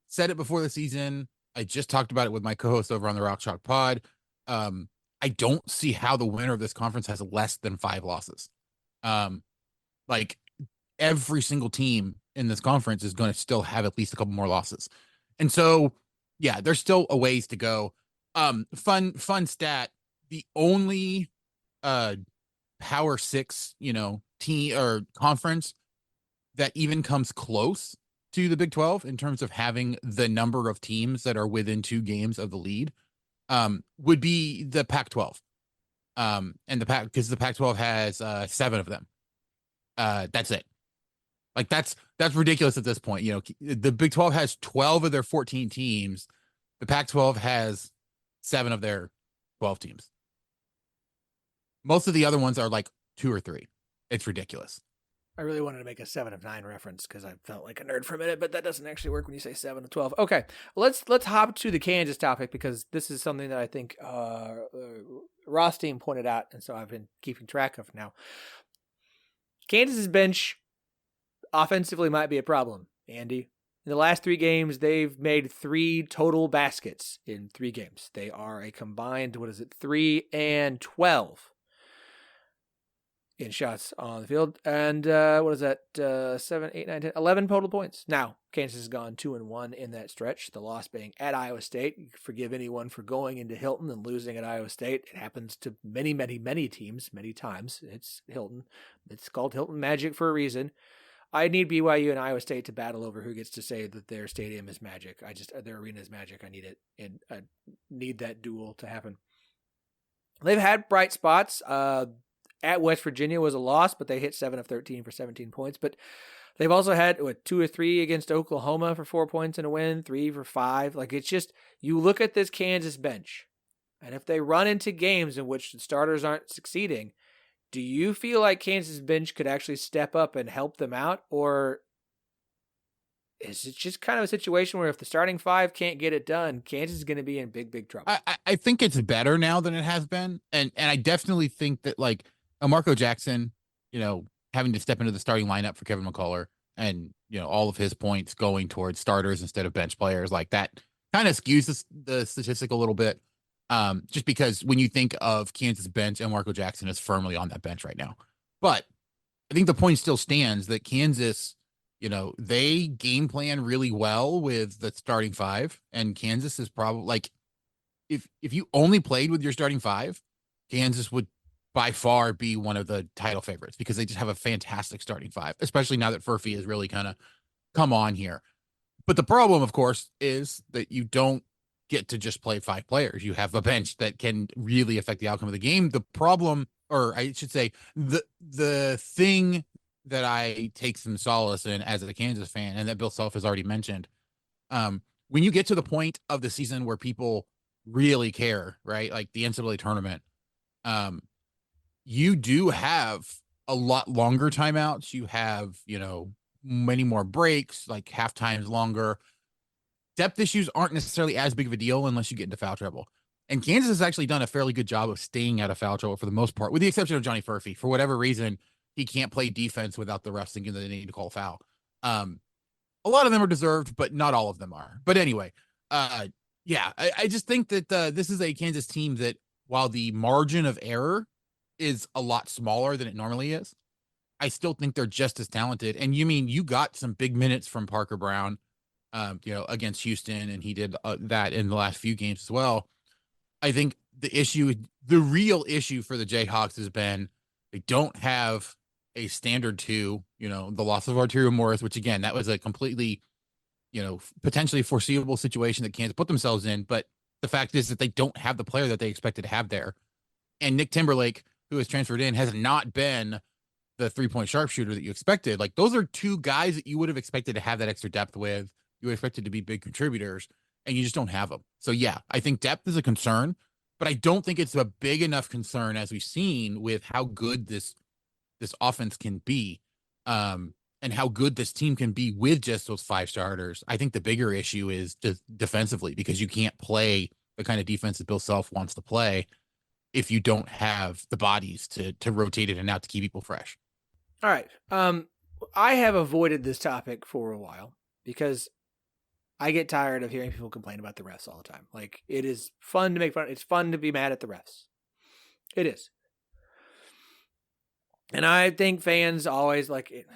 said it before the season. I just talked about it with my co-host over on the Rock Chalk Pod. I don't see how the winner of this conference has less than 5 losses. Like every single team in this conference is going to still have at least a couple more losses. And so, yeah, there's still a ways to go. Fun stat. The only Power 6, team or conference that even comes close to the Big 12 in terms of having the number of teams that are within 2 games of the lead would be the Pac-12. And because the Pac-12 has 7 of them. That's it. Like that's ridiculous at this point. The Big 12 has 12 of their 14 teams. The Pac-12 has 7 of their 12 teams. Most of the other ones are like 2 or 3. It's ridiculous. I really wanted to make a 7 of 9 reference because I felt like a nerd for a minute, but that doesn't actually work when you say 7 of 12. Okay, let's hop to the Kansas topic because this is something that I think Rothstein pointed out, and so I've been keeping track of now. Kansas's bench offensively might be a problem, Andy. In the last 3 games, they've made 3 total baskets in 3 games. They are a combined, 3 and 12 in shots on the field. And 7, 8, 9, 10, 11 total points. Now, Kansas has gone 2-1 in that stretch, the loss being at Iowa State. You can forgive anyone for going into Hilton and losing at Iowa State. It happens to many, many, many teams, many times. It's Hilton. It's called Hilton Magic for a reason. I need BYU and Iowa State to battle over who gets to say that their stadium is magic. Their arena is magic. I need it. And I need that duel to happen. They've had bright spots. At West Virginia was a loss, but they hit 7 of 13 for 17 points. But they've also had 2 or 3 against Oklahoma for 4 points in a win, 3 for 5. Like it's just, you look at this Kansas bench, and if they run into games in which the starters aren't succeeding, Do you feel like Kansas bench could actually step up and help them out? Or is it just kind of a situation where if the starting five can't get it done, Kansas is going to be in big, big trouble? I think it's better now than it has been. And I definitely think that like a Marco Jackson, having to step into the starting lineup for Kevin McCullough and, all of his points going towards starters instead of bench players, like that kind of skews the statistic a little bit. Just because when you think of Kansas bench, and Marco Jackson is firmly on that bench right now. But I think the point still stands that Kansas, they game plan really well with the starting five, and Kansas is probably like, if you only played with your starting five, Kansas would by far be one of the title favorites because they just have a fantastic starting five, especially now that Furphy has really kind of come on here. But the problem, of course, is that you don't get to just play five players. You have a bench that can really affect the outcome of the game. The problem, or I should say, the thing that I take some solace in as a Kansas fan, and that Bill Self has already mentioned, when you get to the point of the season where people really care, right? Like the NCAA tournament, you do have a lot longer timeouts. You have, many more breaks, like half times longer. Depth issues aren't necessarily as big of a deal unless you get into foul trouble. And Kansas has actually done a fairly good job of staying out of foul trouble for the most part, with the exception of Johnny Furphy. For whatever reason, he can't play defense without the refs thinking that they need to call a foul. A lot of them are deserved, but not all of them are. But anyway, I just think that this is a Kansas team that, while the margin of error is a lot smaller than it normally is, I still think they're just as talented. And you got some big minutes from Parker Brown, against Houston, and he did that in the last few games as well. I think the real issue for the Jayhawks has been they don't have a standard two, the loss of Arterio Morris, which again, that was a completely, potentially foreseeable situation that Kansas put themselves in. But the fact is that they don't have the player that they expected to have there. And Nick Timberlake, who has transferred in, has not been the 3-point sharpshooter that you expected. Like, those are two guys that you would have expected to have that extra depth with. You would expect to be big contributors, and you just don't have them. So yeah, I think depth is a concern, but I don't think it's a big enough concern as we've seen with how good this offense can be, and how good this team can be with just those five starters. I think the bigger issue is just defensively, because you can't play the kind of defense that Bill Self wants to play if you don't have the bodies to rotate it and out to keep people fresh. All right. I have avoided this topic for a while because I get tired of hearing people complain about the refs all the time. Like, it is fun to make fun. It's fun to be mad at the refs. It is. And I think fans always like it.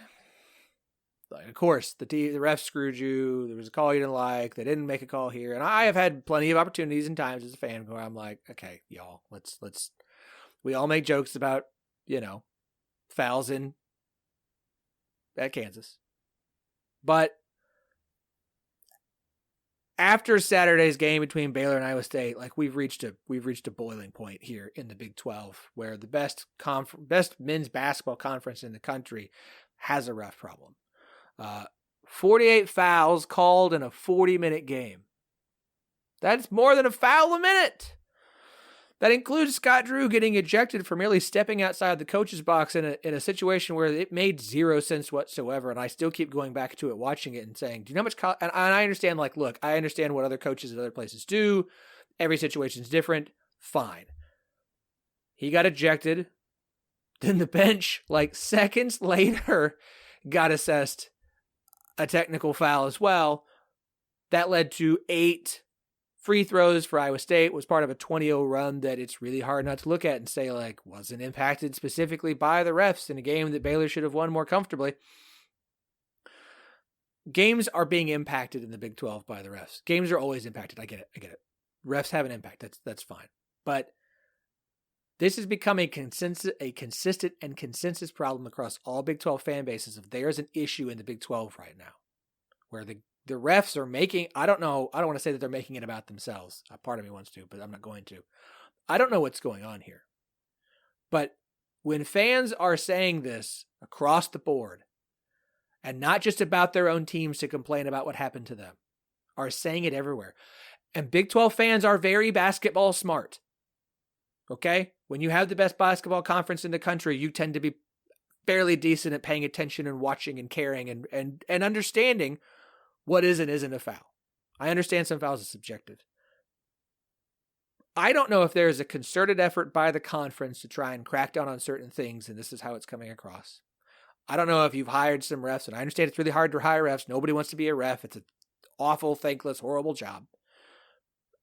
Like, of course, the refs screwed you. There was a call you didn't like. They didn't make a call here. And I have had plenty of opportunities and times as a fan where I'm like, okay, y'all, let's. We all make jokes about, fouls at Kansas. But after Saturday's game between Baylor and Iowa State, like, we've reached a boiling point here in the Big 12, where the best men's basketball conference in the country has a ref problem. 48 fouls called in a 40-minute game. That's more than a foul a minute. That includes Scott Drew getting ejected for merely stepping outside the coach's box in a situation where it made zero sense whatsoever. And I still keep going back to it, watching it, and saying, do you know how much? And I understand, like, look, I understand what other coaches at other places do. Every situation is different. Fine. He got ejected. Then the bench, like, seconds later, got assessed a technical foul as well. That led to 8 free throws for Iowa State. Was part of a 20-0 run that it's really hard not to look at and say, like, wasn't impacted specifically by the refs in a game that Baylor should have won more comfortably. Games are being impacted in the Big 12 by the refs. Games are always impacted. I get it. Refs have an impact. That's fine. But this has become a consistent and consensus problem across all Big 12 fan bases. If there's an issue in the Big 12 right now, where the refs are making, I don't want to say that they're making it about themselves. Part of me wants to, but I'm not going to. I don't know what's going on here. But when fans are saying this across the board, and not just about their own teams to complain about what happened to them, are saying it everywhere. And Big 12 fans are very basketball smart. Okay? When you have the best basketball conference in the country, you tend to be fairly decent at paying attention and watching and caring and understanding what is and isn't a foul. I understand some fouls are subjective. I don't know if there is a concerted effort by the conference to try and crack down on certain things, and this is how it's coming across. I don't know if you've hired some refs, and I understand it's really hard to hire refs. Nobody wants to be a ref. It's an awful, thankless, horrible job.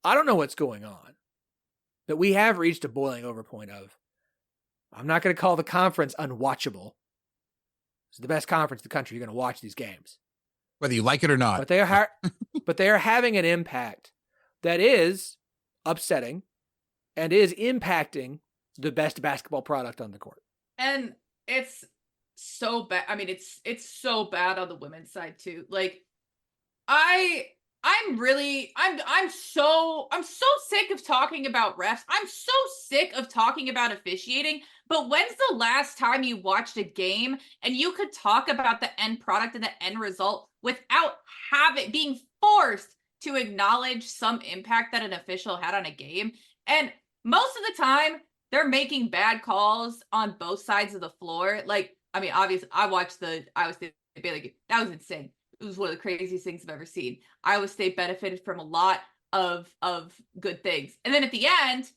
I don't know what's going on, but we have reached a boiling over point of, I'm not going to call the conference unwatchable. It's the best conference in the country. You're going to watch these games, whether you like it or not. But they are, but they are having an impact that is upsetting and is impacting the best basketball product on the court. And it's so bad. I mean, it's so bad on the women's side too. Like, I'm so sick of talking about refs. I'm so sick of talking about officiating. But when's the last time you watched a game and you could talk about the end product and the end result without being forced to acknowledge some impact that an official had on a game? And most of the time, they're making bad calls on both sides of the floor. Like, I mean, obviously, I watched the Iowa State Baylor game. That was insane. It was one of the craziest things I've ever seen. Iowa State benefited from a lot of good things. And then at the end,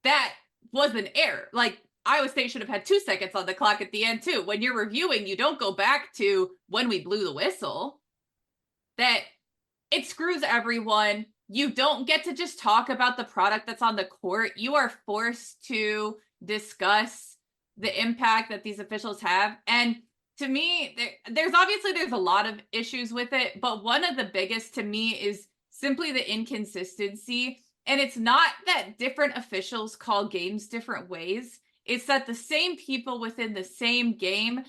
that was an error. Like, Iowa State should have had 2 seconds on the clock at the end, too. When you're reviewing, you don't go back to when we blew the whistle. That it screws everyone. You don't get to just talk about the product that's on the court. You are forced to discuss the impact that these officials have. And to me, there's a lot of issues with it, but one of the biggest to me is simply the inconsistency. And it's not that different officials call games different ways. It's that the same people within the same game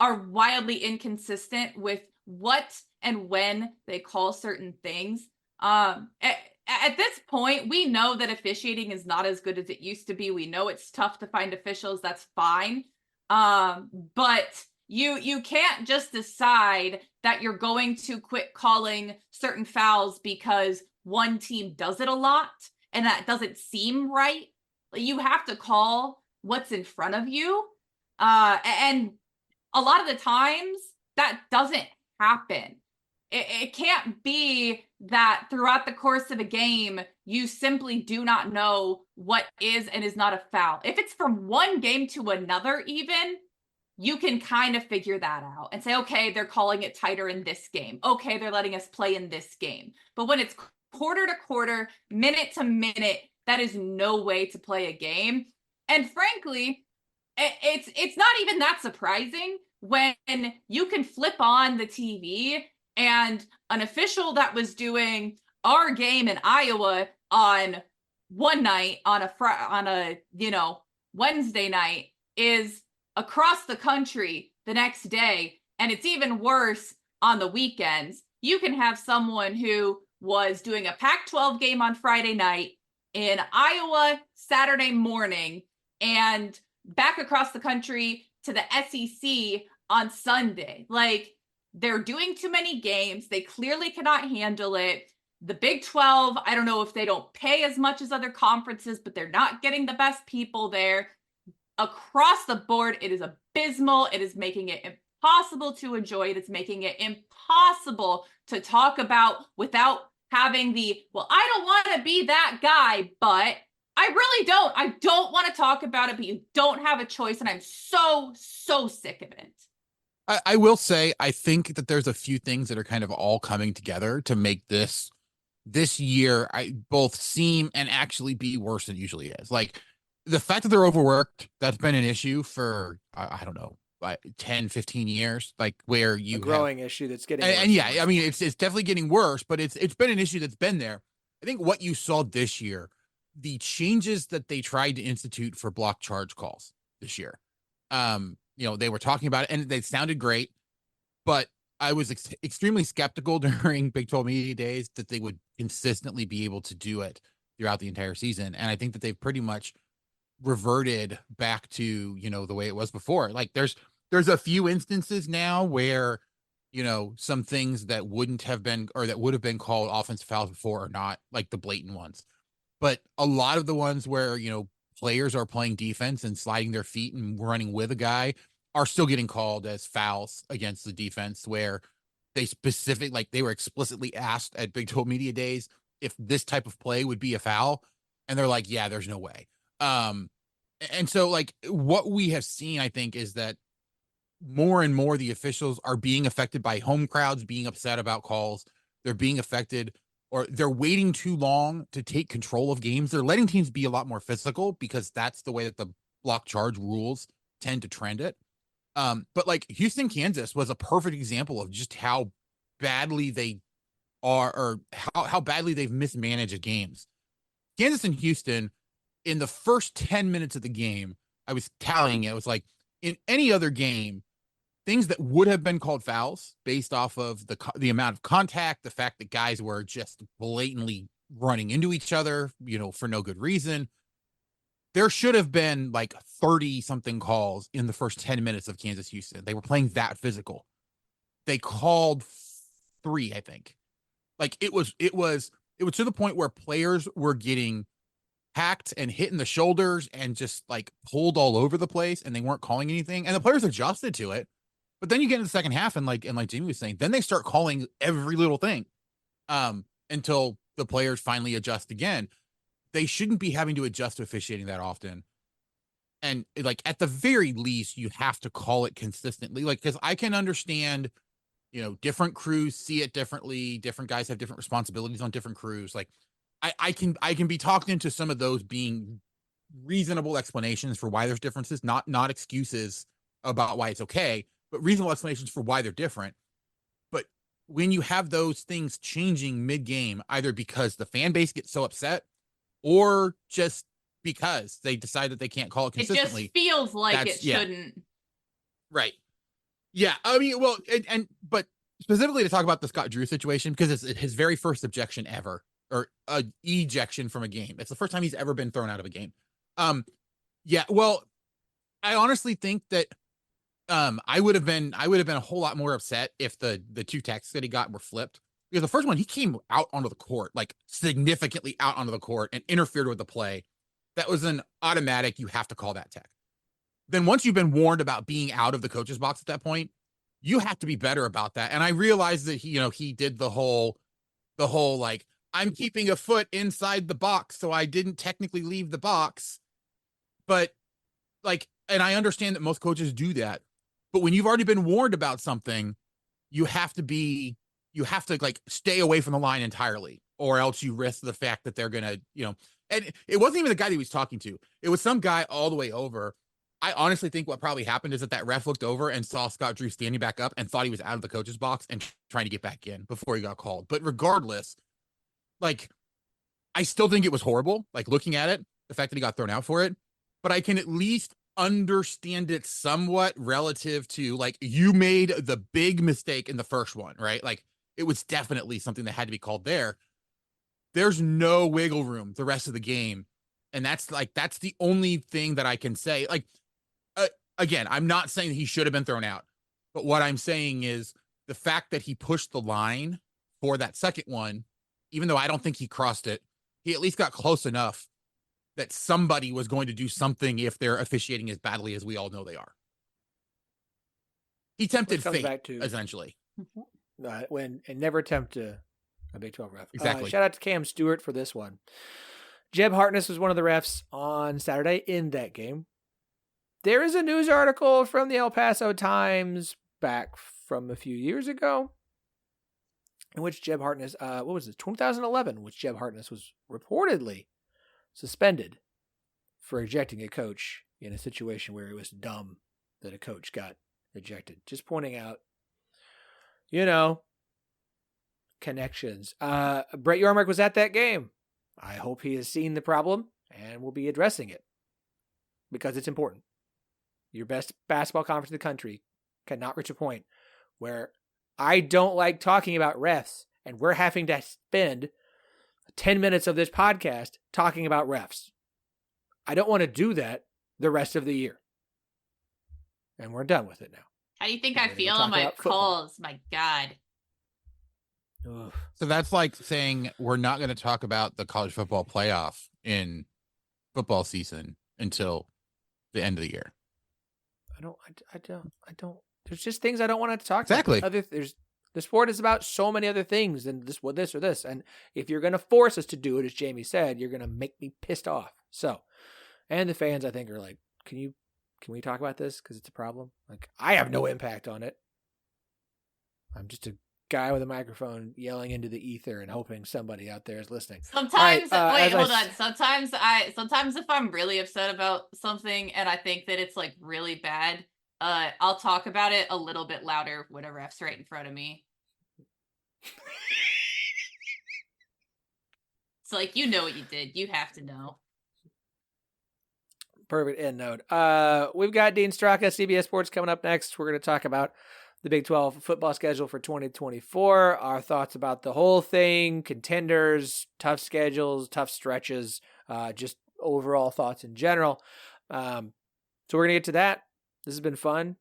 are wildly inconsistent with what and when they call certain things. At this point, we know that officiating is not as good as it used to be. We know it's tough to find officials. That's fine. But you can't just decide that you're going to quit calling certain fouls because one team does it a lot and that doesn't seem right. You have to call what's in front of you. And a lot of the times that doesn't happen. It can't be that throughout the course of a game, you simply do not know what is and is not a foul. If it's from one game to another, even, you can kind of figure that out and say, okay, they're calling it tighter in this game. Okay, they're letting us play in this game. But when it's quarter to quarter, minute to minute, that is no way to play a game. And frankly, it's not even that surprising when you can flip on the TV and an official that was doing our game in Iowa on one night on a Wednesday night is across the country the next day, and it's even worse on the weekends. You can have someone who was doing a Pac-12 game on Friday night in Iowa Saturday morning and back across the country to the SEC on Sunday. Like, they're doing too many games. They clearly cannot handle it. The Big 12, I don't know if they don't pay as much as other conferences, but they're not getting the best people there. Across the board, it is abysmal. It is making it impossible to enjoy it. It's making it impossible to talk about without having well, I don't want to be that guy, but I really don't. I don't want to talk about it, but you don't have a choice. And I'm so sick of it. I will say, I think that there's a few things that are kind of all coming together to make this year both seem and actually be worse than it usually is. Like, the fact that they're overworked, that's been an issue for, I don't know, like 10, 15 years, like where you a growing issue that's getting worse. And yeah, I mean, it's definitely getting worse, but it's been an issue that's been there. I think what you saw this year, the changes that they tried to institute for block charge calls this year, they were talking about it and they sounded great, but I was extremely skeptical during Big 12 media days that they would consistently be able to do it throughout the entire season. And I think that they've pretty much reverted back to, the way it was before. Like, there's a few instances now where, some things that wouldn't have been, or that would have been called offensive fouls before are not, like the blatant ones. But a lot of the ones where, players are playing defense and sliding their feet and running with a guy are still getting called as fouls against the defense, where they were explicitly asked at Big 12 Media Days if this type of play would be a foul. And they're like, yeah, there's no way. And so like what we have seen, I think, is that more and more the officials are being affected by home crowds being upset about calls. They're being affected, or they're waiting too long to take control of games. They're letting teams be a lot more physical because that's the way that the block charge rules tend to trend it. But like Houston, Kansas was a perfect example of just how badly they are, or how badly they've mismanaged games. Kansas and Houston, in the first 10 minutes of the game, I was tallying it. It was like in any other game, things that would have been called fouls based off of the amount of contact, the fact that guys were just blatantly running into each other, for no good reason. There should have been like 30 something calls in the first 10 minutes of Kansas Houston. They were playing that physical. They called 3, I think. Like it was to the point where players were getting hacked and hit in the shoulders and just like pulled all over the place, and they weren't calling anything. And the players adjusted to it. But then you get into the second half, and like Jamie was saying, then they start calling every little thing until the players finally adjust again. They shouldn't be having to adjust to officiating that often. And like at the very least, you have to call it consistently. Like, because I can understand, different crews see it differently. Different guys have different responsibilities on different crews. Like I can be talked into some of those being reasonable explanations for why there's differences, not excuses about why it's okay, but reasonable explanations for why they're different. But when you have those things changing mid-game, either because the fan base gets so upset or just because they decide that they can't call it consistently, it just feels like it shouldn't. Right. Yeah. I mean, well, but specifically to talk about the Scott Drew situation, because it's his very first objection ever, or ejection from a game. It's the first time he's ever been thrown out of a game. Yeah. Well, I honestly think that I would have been a whole lot more upset if the 2 texts that he got were flipped. Because the first one, he came out onto the court, like significantly out onto the court, and interfered with the play. That was an automatic, you have to call that tech. Then once you've been warned about being out of the coach's box at that point, you have to be better about that. And I realized that he did the whole like, I'm keeping a foot inside the box, so I didn't technically leave the box. But like, and I understand that most coaches do that. But when you've already been warned about something, you have to like stay away from the line entirely, or else you risk the fact that they're going to, and it wasn't even the guy that he was talking to. It was some guy all the way over. I honestly think what probably happened is that ref looked over and saw Scott Drew standing back up and thought he was out of the coach's box and trying to get back in before he got called. But regardless, like, I still think it was horrible, like looking at it, the fact that he got thrown out for it, but I can at least understand it somewhat relative to, like, you made the big mistake in the first one, right? Like, it was definitely something that had to be called there. There's no wiggle room the rest of the game. And that's the only thing that I can say. Like, again, I'm not saying he should have been thrown out, but what I'm saying is the fact that he pushed the line for that second one, even though I don't think he crossed it, he at least got close enough that somebody was going to do something if they're officiating as badly as we all know they are. He tempted fate, essentially. And never tempt a Big 12 ref. Exactly. Shout out to Cam Stewart for this one. Jeb Hartness was one of the refs on Saturday in that game. There is a news article from the El Paso Times back from a few years ago in which Jeb Hartness, 2011, which Jeb Hartness was reportedly suspended for ejecting a coach in a situation where it was dumb that a coach got ejected. Just pointing out, connections. Brett Yormark was at that game. I hope he has seen the problem and will be addressing it because it's important. Your best basketball conference in the country cannot reach a point where I don't like talking about refs and we're having to spend 10 minutes of this podcast talking about refs. I don't want to do that the rest of the year. And we're done with it now. How do you think I feel on my calls? My God. Ugh. So that's like saying we're not going to talk about the college football playoff in football season until the end of the year. I don't. There's just things I don't want to talk Exactly. about. The sport is about so many other things than this or this. And if you're going to force us to do it, as Jamie said, you're going to make me pissed off. So, and the fans, I think, are like, can we talk about this? Because it's a problem. Like, I have no impact on it. I'm just a guy with a microphone yelling into the ether and hoping somebody out there is listening. Sometimes, wait, hold on. Sometimes if I'm really upset about something and I think that it's like really bad, I'll talk about it a little bit louder when a ref's right in front of me. It's like, you know what you did. You have to know. Perfect end note. We've got Dean Straka, CBS Sports, coming up next. We're going to talk about the Big 12 football schedule for 2024, our thoughts about the whole thing, contenders, tough schedules, tough stretches, just overall thoughts in general. So we're going to get to that. This has been fun.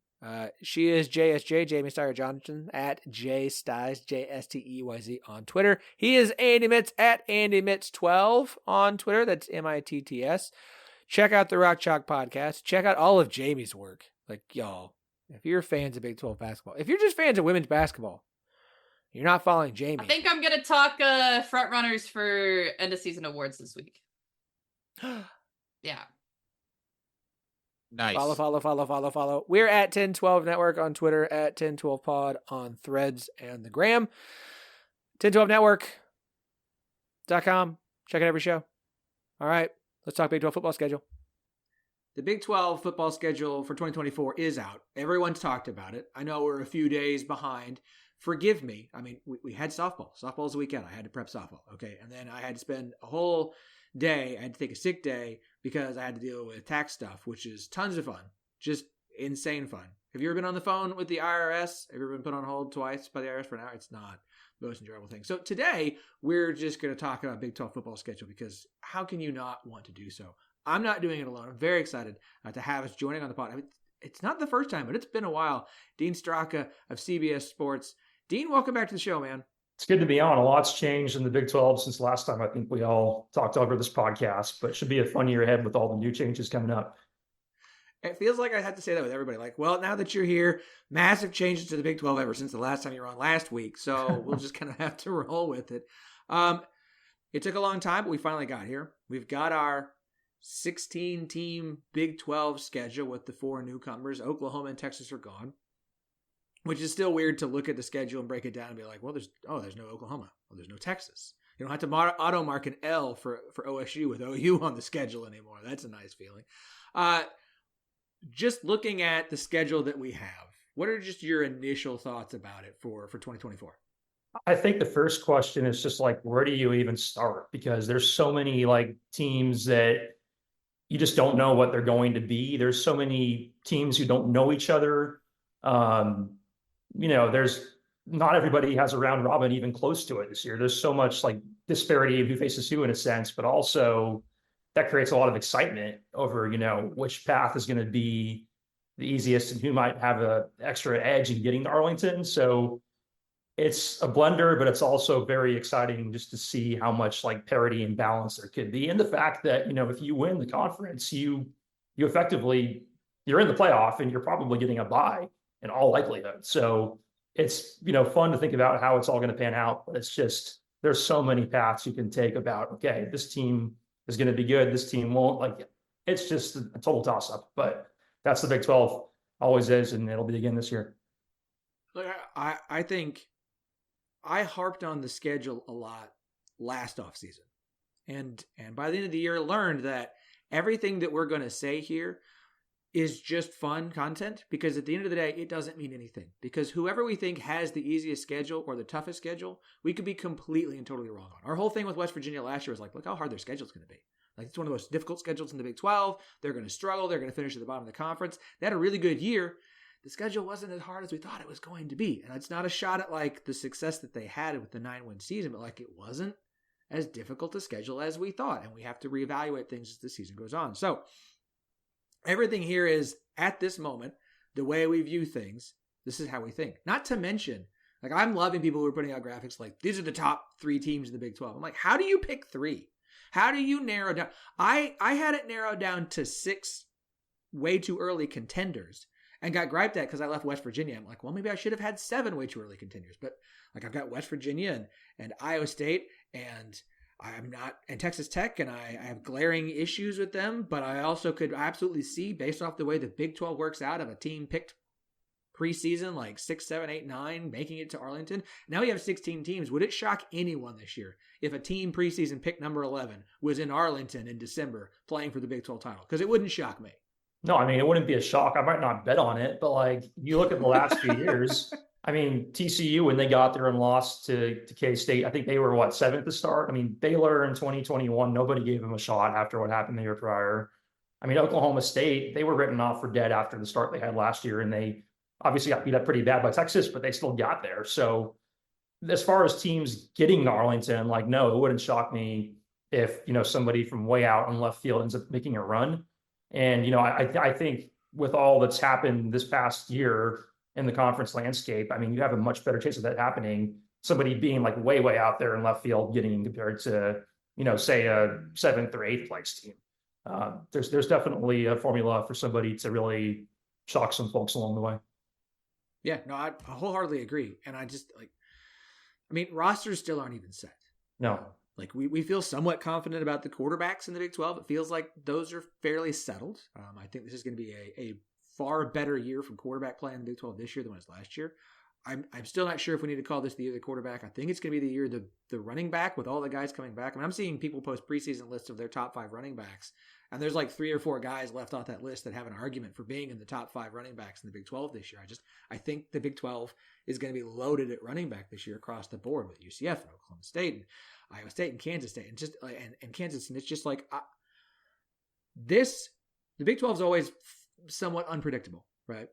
She is JSJ, Jamie Steyer-Johnson, at JSteyz, JSTEYZ on Twitter. He is Andy Mitts, at Andy Mitts12 on Twitter. That's MITTS. Check out the Rock Chalk podcast. Check out all of Jamie's work. Like, y'all, if you're fans of Big 12 basketball, if you're just fans of women's basketball, you're not following Jamie. I think I'm going to talk front runners for end of season awards this week. Yeah. Nice. Follow. We're at 1012 Network on Twitter, at 1012 Pod on Threads and the Gram. 1012network.com. Check out every show. All right, let's talk Big 12 football schedule. The Big 12 football schedule for 2024 is out. Everyone's talked about it. I know we're a few days behind. Forgive me. I mean, we had softball. Softball's the weekend. I had to prep softball. Okay. And then I had to spend a whole day. I had to take a sick day because I had to deal with tax stuff, which is tons of fun. Just insane fun. Have you ever been on the phone with the IRS? Have you ever been put on hold twice by the IRS for an hour? It's not the most enjoyable thing. So today, we're just going to talk about Big 12 football schedule because how can you not want to do so? I'm not doing it alone. I'm very excited to have us joining on the pod. I mean, it's not the first time, but it's been a while. Dean Straka of CBS Sports. Dean, welcome back to the show, man. It's good to be on. A lot's changed in the Big 12 since last time I think we all talked over this podcast, but it should be a fun year ahead with all the new changes coming up. It feels like I have to say that with everybody. Like, well, now that you're here, massive changes to the Big 12 ever since the last time you were on last week. So we'll just kind of have to roll with it. It took a long time, but we finally got here. We've got our 16-team Big 12 schedule with the 4 newcomers. Oklahoma and Texas are gone. Which is still weird to look at the schedule and break it down and be like, well, there's no Oklahoma. Well, there's no Texas. You don't have to auto mark an L for OSU with OU on the schedule anymore. That's a nice feeling. Just looking at the schedule that we have, what are just your initial thoughts about it for 2024? I think the first question is just like, where do you even start? Because there's so many like teams that you just don't know what they're going to be. There's so many teams who don't know each other. There's not everybody has a round robin even close to it this year. There's so much like disparity of who faces who in a sense, but also that creates a lot of excitement over, which path is going to be the easiest and who might have an extra edge in getting to Arlington. So it's a blender, but it's also very exciting just to see how much like parity and balance there could be. And the fact that, if you win the conference, you effectively, you're in the playoff and you're probably getting a bye in all likelihood. So it's, fun to think about how it's all going to pan out, but it's just, there's so many paths you can take about, okay, this team is going to be good. This team won't. Like, it's just a total toss up, but that's the Big 12 always is. And it'll be again this year. Look, I think I harped on the schedule a lot last offseason. And by the end of the year, learned that everything that we're going to say here is just fun content, because at the end of the day, it doesn't mean anything. Because whoever we think has the easiest schedule or the toughest schedule, we could be completely and totally wrong on. Our whole thing with West Virginia last year was like, look how hard their schedule is going to be. Like, it's one of the most difficult schedules in the Big 12. They're going to struggle. They're going to finish at the bottom of the conference. They had a really good year. The schedule wasn't as hard as we thought it was going to be. And it's not a shot at like the success that they had with the 9-win season, but like it wasn't as difficult to schedule as we thought. And we have to reevaluate things as the season goes on. So everything here is, at this moment, the way we view things, this is how we think. Not to mention, like, I'm loving people who are putting out graphics like, these are the top 3 teams in the Big 12. I'm like, how do you pick 3? How do you narrow down? I had it narrowed down to 6 way too early contenders and got griped at because I left West Virginia. I'm like, well, maybe I should have had 7 way too early contenders. But like I've got West Virginia and Iowa State and Texas Tech, and I have glaring issues with them, but I also could absolutely see, based off the way the Big 12 works out, of a team picked preseason like 6, 7, 8, 9 making it to Arlington. Now we have 16 teams. Would it shock anyone this year if a team preseason pick number 11 was in Arlington in December playing for the Big 12 title? Because it wouldn't shock me. No, I mean, it wouldn't be a shock. I might not bet on it, but like you look at the last few years, I mean, TCU, when they got there and lost to K-State, I think they were, 7th to start? I mean, Baylor in 2021, nobody gave them a shot after what happened the year prior. I mean, Oklahoma State, they were written off for dead after the start they had last year, and they obviously got beat up pretty bad by Texas, but they still got there. So as far as teams getting to Arlington, like, no, it wouldn't shock me if, somebody from way out in left field ends up making a run. And, I think with all that's happened this past year in the conference landscape, I mean, you have a much better chance of that happening. Somebody being like way, way out there in left field getting compared to, say a 7th or 8th place team. There's definitely a formula for somebody to really shock some folks along the way. Yeah, no, I wholeheartedly agree. And rosters still aren't even set. No. Like we feel somewhat confident about the quarterbacks in the Big 12. It feels like those are fairly settled. I think this is going to be a far better year from quarterback play in the Big 12 this year than it was last year. I'm still not sure if we need to call this the year of the quarterback. I think it's going to be the year of the running back with all the guys coming back. I mean, I'm seeing people post preseason lists of their top 5 running backs, and there's like 3 or 4 guys left off that list that have an argument for being in the top 5 running backs in the Big 12 this year. I think the Big 12 is going to be loaded at running back this year across the board with UCF and Oklahoma State and Iowa State and Kansas State and Kansas. And it's just like the Big 12 is always somewhat unpredictable, right?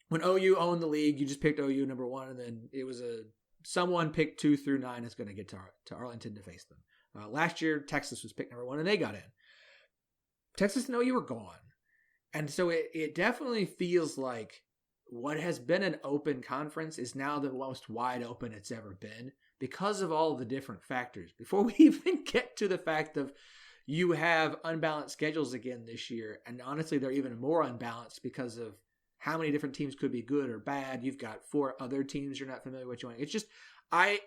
When OU owned the league, you just picked OU number 1, and then it was someone picked 2 through 9 is going to get to Arlington to face them. Last year, Texas was picked number 1, and they got in. Texas and OU were gone. And so it definitely feels like what has been an open conference is now the most wide open it's ever been because of all the different factors. Before we even get to the fact of you have unbalanced schedules again this year, and honestly, they're even more unbalanced because of how many different teams could be good or bad. You've got 4 other teams you're not familiar with joining. It's just, I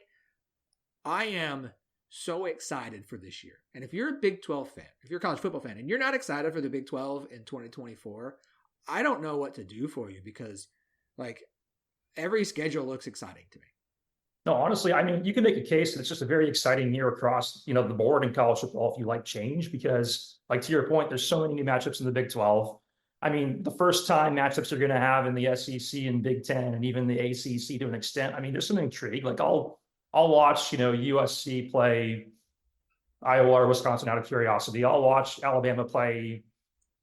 am so excited for this year. And if you're a Big 12 fan, if you're a college football fan, and you're not excited for the Big 12 in 2024, I don't know what to do for you because, like, every schedule looks exciting to me. No, honestly, I mean, you can make a case that it's just a very exciting year across, the board in college football if you like change, because, like, to your point, there's so many new matchups in the Big 12. I mean, the first time matchups you're going to have in the SEC and Big 10 and even the ACC to an extent. I mean, there's some intrigue. Like, I'll watch, USC play Iowa or Wisconsin out of curiosity. I'll watch Alabama play,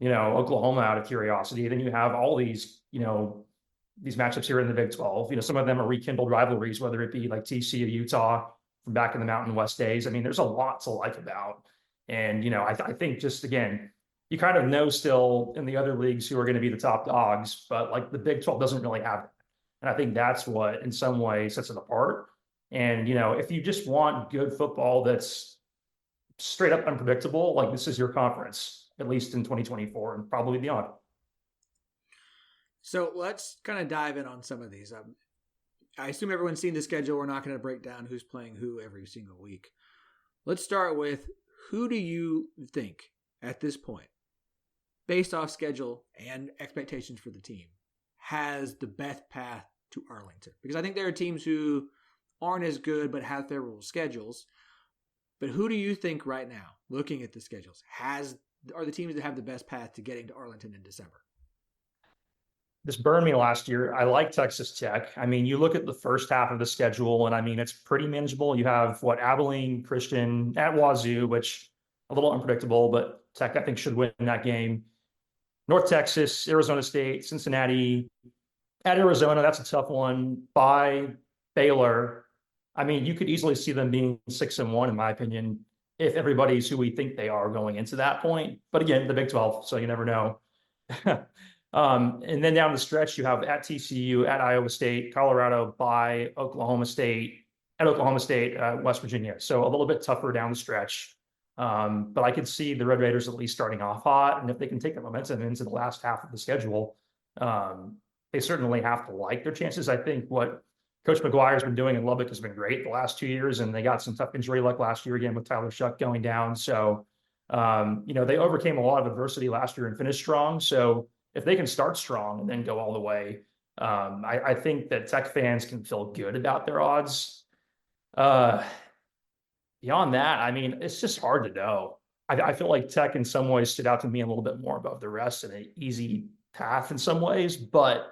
Oklahoma out of curiosity. Then you have all these, these matchups here in the Big 12. Some of them are rekindled rivalries, whether it be like TCU, Utah from back in the Mountain West days. I mean, there's a lot to like about. And, I think just, again, you kind of know still in the other leagues who are going to be the top dogs, but like the Big 12 doesn't really have that. And I think that's what in some way sets it apart. And, if you just want good football that's straight up unpredictable, like this is your conference, at least in 2024 and probably beyond. So let's kind of dive in on some of these. I assume everyone's seen the schedule. We're not going to break down who's playing who every single week. Let's start with, who do you think at this point, based off schedule and expectations for the team, has the best path to Arlington? Because I think there are teams who aren't as good but have favorable schedules. But who do you think right now, looking at the schedules, are the teams that have the best path to getting to Arlington in December? This burned me last year. I like Texas Tech. I mean, you look at the first half of the schedule, and I mean, it's pretty manageable. You have Abilene Christian at Wazoo, which a little unpredictable, but Tech, I think, should win that game. North Texas, Arizona State, Cincinnati, at Arizona, that's a tough one. By Baylor, I mean, you could easily see them being 6-1, in my opinion, if everybody's who we think they are going into that point. But again, the Big 12, so you never know. And then down the stretch, you have at TCU, at Iowa State, Colorado, by Oklahoma State, at Oklahoma State, West Virginia. So a little bit tougher down the stretch. But I could see the Red Raiders at least starting off hot. And if they can take the momentum into the last half of the schedule, they certainly have to like their chances. I think what Coach McGuire has been doing in Lubbock has been great the last 2 years, and they got some tough injury luck last year again with Tyler Shuck going down. So, they overcame a lot of adversity last year and finished strong. So if they can start strong and then go all the way, I think that Tech fans can feel good about their odds. Beyond that, I mean, it's just hard to know. I feel like Tech in some ways stood out to me a little bit more above the rest and an easy path in some ways, but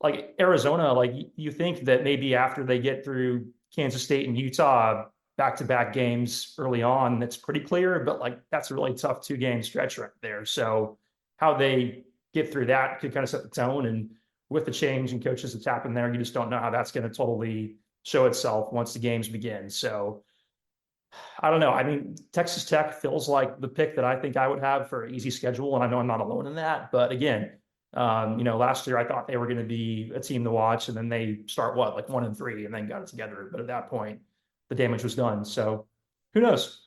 like Arizona, like you think that maybe after they get through Kansas State and Utah back-to-back games early on, that's pretty clear, but like that's a really tough 2-game stretch right there. So how they get through that could kind of set the tone. And with the change in coaches that's happened there, you just don't know how that's going to totally show itself once the games begin. So I don't know. I mean, Texas Tech feels like the pick that I think I would have for an easy schedule. And I know I'm not alone in that, but again, last year I thought they were going to be a team to watch, and then they start like 1-3 and then got it together. But at that point, the damage was done. So who knows?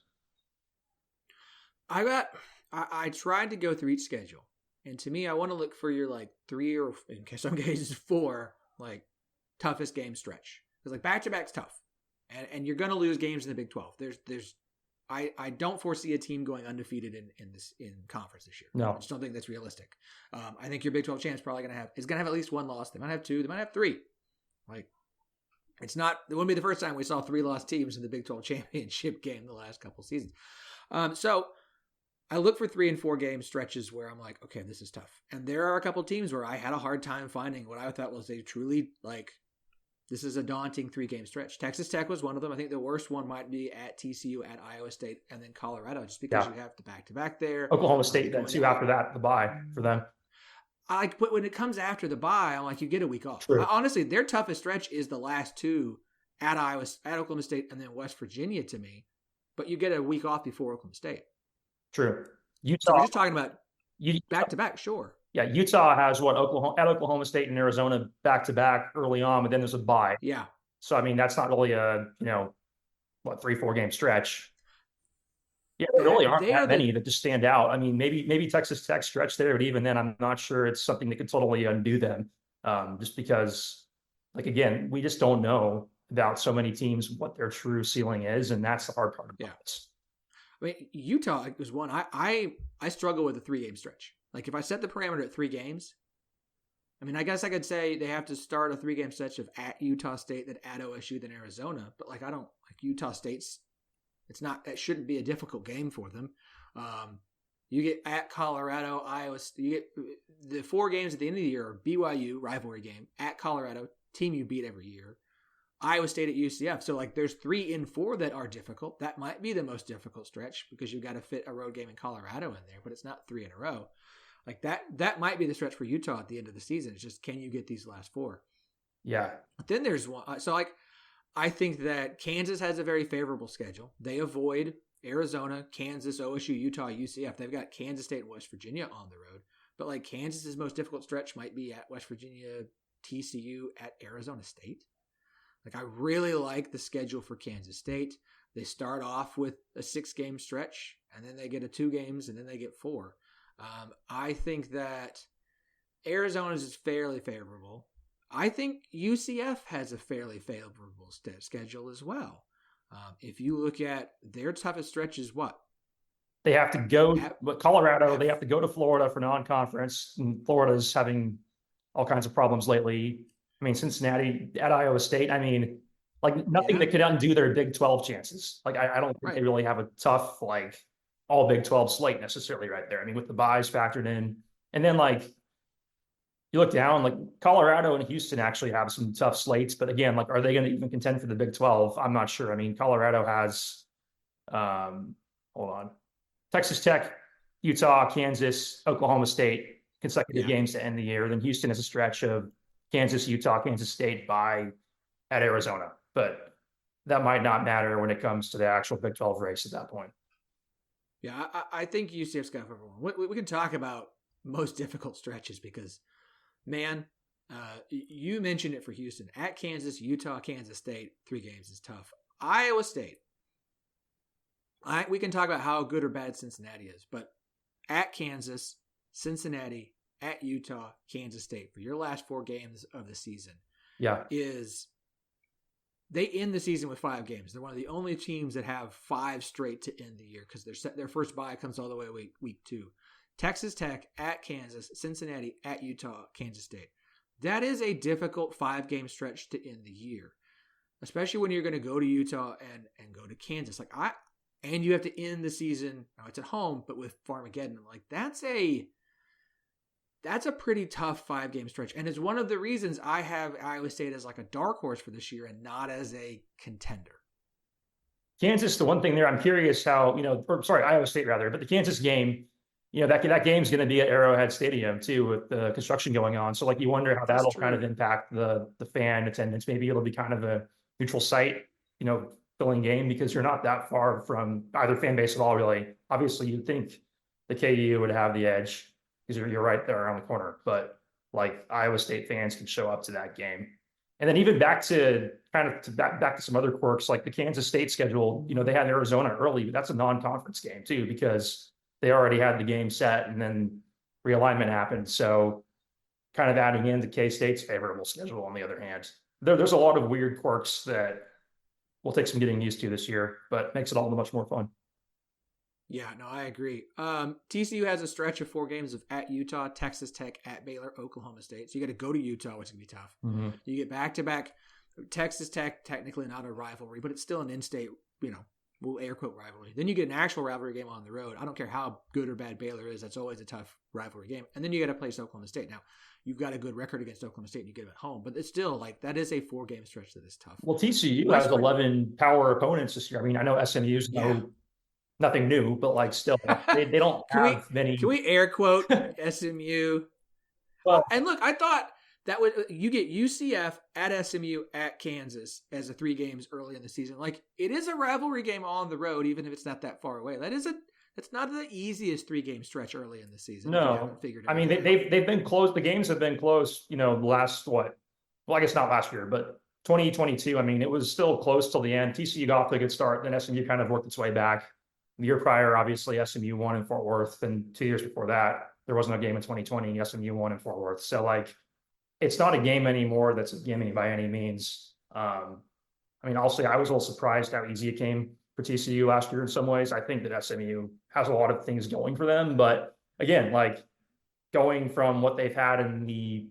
I tried to go through each schedule, and to me, I want to look for your like 3 or in some cases 4 like toughest game stretch, because like back-to-back's tough, and you're going to lose games in the Big 12. I don't foresee a team going undefeated in conference this year. No, I just don't think that's realistic. I think your Big 12 champ is going to have at least 1 loss. They might have 2. They might have 3. Like it wouldn't be the first time we saw 3 lost teams in the Big 12 championship game the last couple seasons. So I look for 3 and 4 game stretches where I'm like, okay, this is tough. And there are a couple teams where I had a hard time finding what I thought was a truly like, this is a daunting 3-game stretch. Texas Tech was one of them. I think the worst one might be at TCU, at Iowa State, and then Colorado, just because you have the back-to-back there. Oklahoma State then too after that, the bye for them. But when it comes after the bye, I'm like, you get a week off. True. Honestly, their toughest stretch is the last 2 at Oklahoma State, and then West Virginia to me. But you get a week off before Oklahoma State. True. Utah. So we're just talking about back-to-back, sure. Yeah, Utah has Oklahoma State and Arizona back-to-back early on, but then there's a bye. Yeah. So, I mean, that's not really a, 3-4 game stretch. Yeah, there really aren't that many that just stand out. I mean, maybe Texas Tech stretch there, but even then, I'm not sure it's something that could totally undo them. Just because, like, again, we just don't know about so many teams what their true ceiling is, and that's the hard part about it. I mean, Utah was one. I struggle with a 3-game stretch. Like if I set the parameter at 3 games, I mean, I guess I could say they have to start a 3-game stretch of at Utah State, then at OSU, then Arizona. But like, I don't like Utah State's. It shouldn't be a difficult game for them. You get at Colorado, Iowa. You get the 4 games at the end of the year are BYU rivalry game, at Colorado, team you beat every year, Iowa State at UCF. So like there's 3 in 4 that are difficult. That might be the most difficult stretch because you've got to fit a road game in Colorado in there, but it's not 3 in a row. Like that might be the stretch for Utah at the end of the season. It's just, can you get these last 4? Yeah. But then there's one. So like, I think that Kansas has a very favorable schedule. They avoid Arizona, Kansas, OSU, Utah, UCF. They've got Kansas State and West Virginia on the road. But like Kansas's most difficult stretch might be at West Virginia, TCU, at Arizona State. Like I really like the schedule for Kansas State. They start off with a 6-game stretch, and then they get a 2 games, and then they get 4. I think that Arizona's is fairly favorable. I think UCF has a fairly favorable schedule as well. If you look at their toughest stretch is what? They have to go, Colorado, they have to go to Florida for non-conference, and Florida's having all kinds of problems lately. I mean, Cincinnati at Iowa State, I mean, like nothing that could undo their Big 12 chances. Like, I don't think they really have a tough, like, all Big 12 slate necessarily right there. I mean, with the buys factored in. And then, like, you look down, like Colorado and Houston actually have some tough slates. But again, like, are they going to even contend for the Big 12? I'm not sure. I mean, Colorado has, Texas Tech, Utah, Kansas, Oklahoma State, consecutive games to end the year. Then Houston has a stretch of Kansas, Utah, Kansas State at Arizona. But that might not matter when it comes to the actual Big 12 race at that point. Yeah, I think UCF's got everyone. We can talk about most difficult stretches because, man, you mentioned it for Houston. At Kansas, Utah, Kansas State, 3 games is tough. Iowa State. We can talk about how good or bad Cincinnati is, but at Kansas, Cincinnati, at Utah, Kansas State for your last 4 games of the season. Yeah. They end the season with 5 games. They're one of the only teams that have 5 straight to end the year because their first bye comes all the way week 2. Texas Tech, at Kansas, Cincinnati, at Utah, Kansas State. That is a difficult 5-game stretch to end the year, especially when you're going to go to Utah and go to Kansas. And you have to end the season. Now it's at home, but with Farmageddon, that's a pretty tough 5-game stretch. And it's one of the reasons I have Iowa State as a dark horse for this year and not as a contender. Kansas, the one thing there, I'm curious how, Iowa State rather, but the Kansas game, that game's going to be at Arrowhead Stadium too, with the construction going on. So you wonder how that'll kind of impact the fan attendance. Maybe it'll be kind of a neutral site, filling game because you're not that far from either fan base at all, really. Obviously, you'd think the KU would have the edge because you're right there around the corner. But Iowa State fans can show up to that game. And then even back to back to some other quirks, like the Kansas State schedule, they had Arizona early, but that's a non-conference game too, because they already had the game set and then realignment happened. So kind of adding into K-State's favorable schedule on the other hand. There's a lot of weird quirks that will take some getting used to this year, but makes it all much more fun. Yeah, no, I agree. TCU has a stretch of 4 games of at Utah, Texas Tech, at Baylor, Oklahoma State. So you got to go to Utah, which is going to be tough. Mm-hmm. You get back-to-back. Texas Tech, technically not a rivalry, but it's still an in-state, we'll air quote rivalry. Then you get an actual rivalry game on the road. I don't care how good or bad Baylor is. That's always a tough rivalry game. And then you got to play Oklahoma State. Now, you've got a good record against Oklahoma State and you get them at home, but it's still that is a 4-game stretch that is tough. Well, TCU has 11 power opponents this year. I mean, I know SMU's nothing new, but still, they don't have many. Can we air quote SMU? Well, and look, I thought that you get UCF at SMU at Kansas as a 3 games early in the season. It is a rivalry game on the road, even if it's not that far away. It's not the easiest 3-game stretch early in the season. No, I mean they've been close. The games have been close. Last what? Well, I guess not last year, but 2022. I mean, it was still close till the end. TCU got off to a good start, then SMU kind of worked its way back. The year prior, obviously SMU won in Fort Worth, and 2 years before that, there wasn't a game in 2020. SMU won in Fort Worth. So it's not a game anymore that's a gimme by any means. I mean, I'll say I was a little surprised how easy it came for TCU last year in some ways. I think that SMU has a lot of things going for them. But again, going from what they've had in the,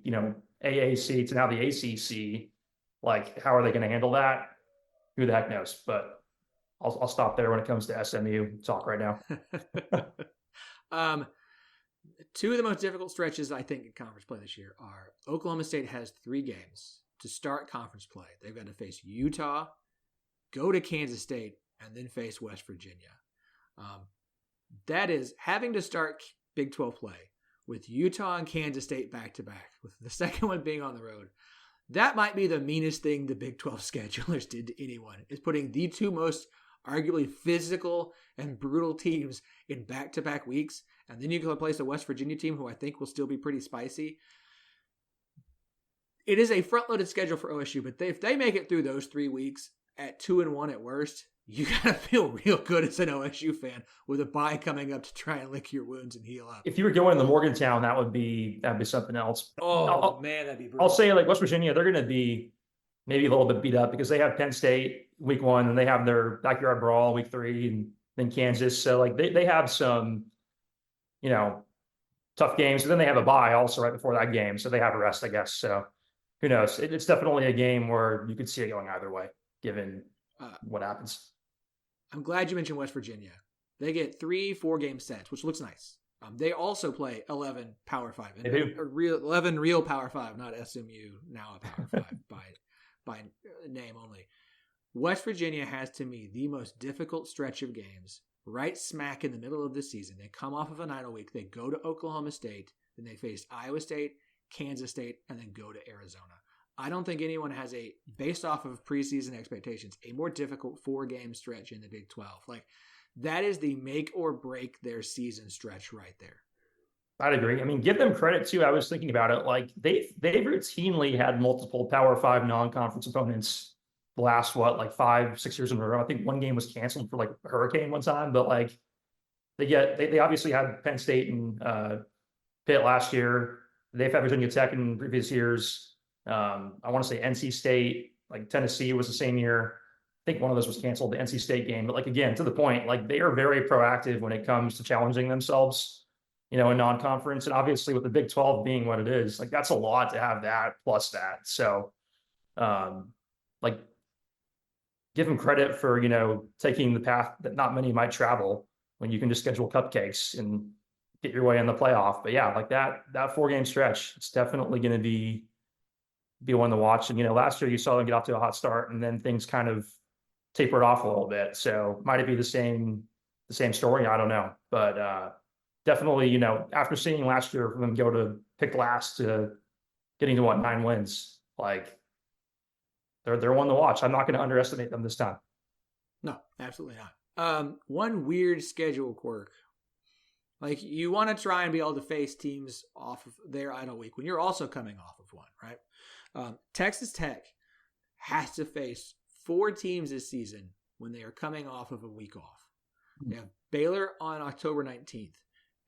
AAC to now the ACC, how are they going to handle that? Who the heck knows? But I'll stop there when it comes to SMU talk right now. 2 of the most difficult stretches, I think, in conference play this year are Oklahoma State has 3 games to start conference play. They've got to face Utah, go to Kansas State, and then face West Virginia. That is having to start Big 12 play with Utah and Kansas State back-to-back, with the second one being on the road. That might be the meanest thing the Big 12 schedulers did to anyone, is putting the 2 most arguably physical and brutal teams in back-to-back weeks. And then you go place a West Virginia team who I think will still be pretty spicy. It is a front-loaded schedule for OSU, but if they make it through those 3 weeks at 2-1 at worst, you got to feel real good as an OSU fan with a bye coming up to try and lick your wounds and heal up. If you were going to Morgantown, that'd be something else. Oh, man, that'd be brutal. I'll say West Virginia, they're going to be maybe a little bit beat up because they have Penn State week 1 and they have their backyard brawl week 3 and then Kansas. So they have some, tough games. But then they have a bye also right before that game. So they have a rest, I guess. So who knows? It's definitely a game where you could see it going either way, given what happens. I'm glad you mentioned West Virginia. They get 3 4-game sets, which looks nice. They also play 11 Power 5. They do. 11 real Power 5, not SMU, now a Power 5 by name only. West Virginia has, to me, the most difficult stretch of games right smack in the middle of the season. They come off of an idle week. They go to Oklahoma State. Then they face Iowa State, Kansas State, and then go to Arizona. I don't think anyone has based off of preseason expectations, a more difficult 4-game stretch in the Big 12. That is the make or break their season stretch right there. I'd agree. I mean, give them credit too. I was thinking about it. They routinely had multiple Power 5 non-conference opponents the last, like 5-6 years in a row. I think one game was canceled for like a hurricane one time, but like they obviously had Penn State and Pitt last year. They've had Virginia Tech in previous years. I want to say NC State, like Tennessee was the same year. I think one of those was canceled, the NC State game. But like, again, to the point, like they are very proactive when it comes to challenging themselves, in non-conference. And obviously with the Big 12 being what it is, like that's a lot to have that plus that. So like give them credit for, taking the path that not many might travel when you can just schedule cupcakes and get your way in the playoff. But yeah, like that 4-game stretch, it's definitely going to be one to watch. And, last year you saw them get off to a hot start and then things kind of tapered off a little bit. So might it be the same story? I don't know. But definitely, after seeing last year them go to pick last to getting to 9 wins, like they're one to watch. I'm not going to underestimate them this time. No, absolutely not. One weird schedule quirk. Like you want to try and be able to face teams off of their idle week when you're also coming off of one, right? Texas Tech has to face 4 teams this season when they are coming off of a week off. They have Baylor on October 19th,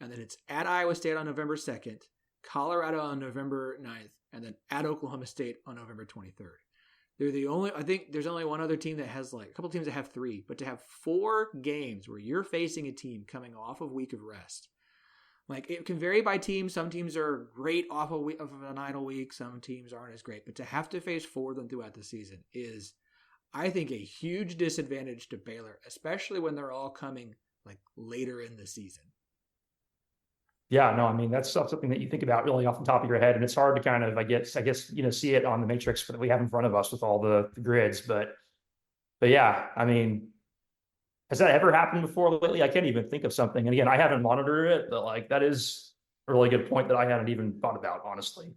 and then it's at Iowa State on November 2nd, Colorado on November 9th, and then at Oklahoma State on November 23rd. They're the only, I think there's only one other team that has like a couple teams that have 3, but to have 4 games where you're facing a team coming off of week of rest, like it can vary by team. Some teams are great off of an idle week. Some teams aren't as great, but to have to face 4 of them throughout the season is, I think, a huge disadvantage to Baylor, especially when they're all coming like later in the season. Yeah, no, I mean, that's something that you think about really off the top of your head. And it's hard to kind of, I guess, see it on the matrix that we have in front of us with all the grids. But yeah, I mean, has that ever happened before lately? I can't even think of something. And again, I haven't monitored it, but like, that is a really good point that I hadn't even thought about, honestly,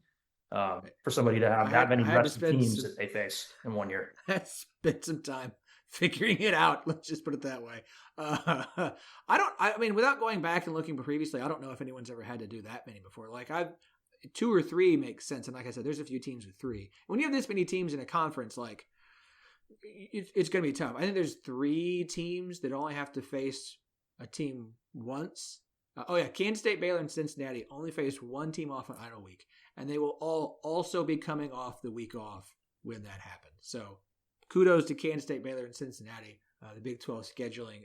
for somebody to have that many rest teams that they face in one year. I spent some time figuring it out. Let's just put it that way. I mean, without going back and looking previously, I don't know if anyone's ever had to do that many before. Like 2 or 3 makes sense. And like I said, there's a few teams with 3. When you have this many teams in a conference, like it's going to be tough. I think there's 3 teams that only have to face a team once. Kansas State, Baylor, and Cincinnati only face 1 team off an idle week. And they will all also be coming off the week off when that happens. So kudos to Kansas State, Baylor, and Cincinnati. The Big 12 scheduling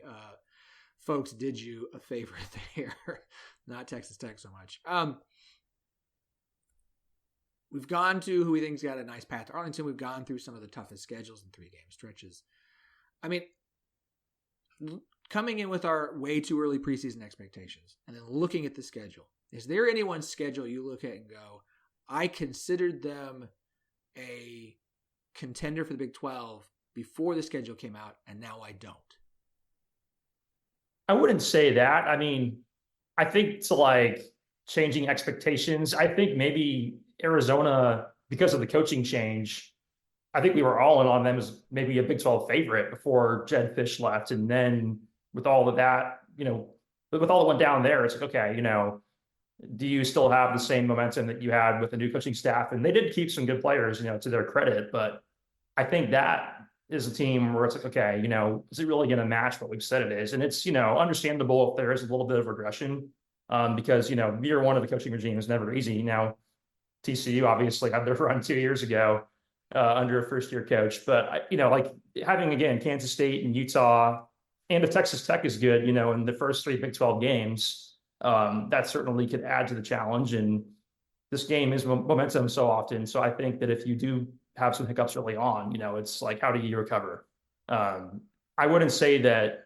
folks did you a favor there. Not Texas Tech so much. We've gone to who we think's got a nice path to Arlington. We've gone through some of the toughest schedules in 3-game stretches. I mean, coming in with our way too early preseason expectations and then looking at the schedule, is there anyone's schedule you look at and go, I considered them a contender for the Big 12 before the schedule came out, and now I don't? I wouldn't say that. I mean, I think to like changing expectations, I think maybe Arizona, because of the coaching change, I think we were all in on them as maybe a Big 12 favorite before Jed Fish left. And then with all of that, with all that went down there, it's like, okay, do you still have the same momentum that you had with the new coaching staff? And they did keep some good players, to their credit, but I think that is a team where it's like, okay, is it really going to match what we've said it is? And it's, understandable if there is a little bit of regression, because, year one of the coaching regime is never easy. Now, TCU obviously had their run 2 years ago under a first-year coach, but, like having, again, Kansas State and Utah, and if Texas Tech is good, in the first 3 Big 12 games, that certainly could add to the challenge. And this game is momentum so often. So I think that if you do have some hiccups early on, it's like, how do you recover? I wouldn't say that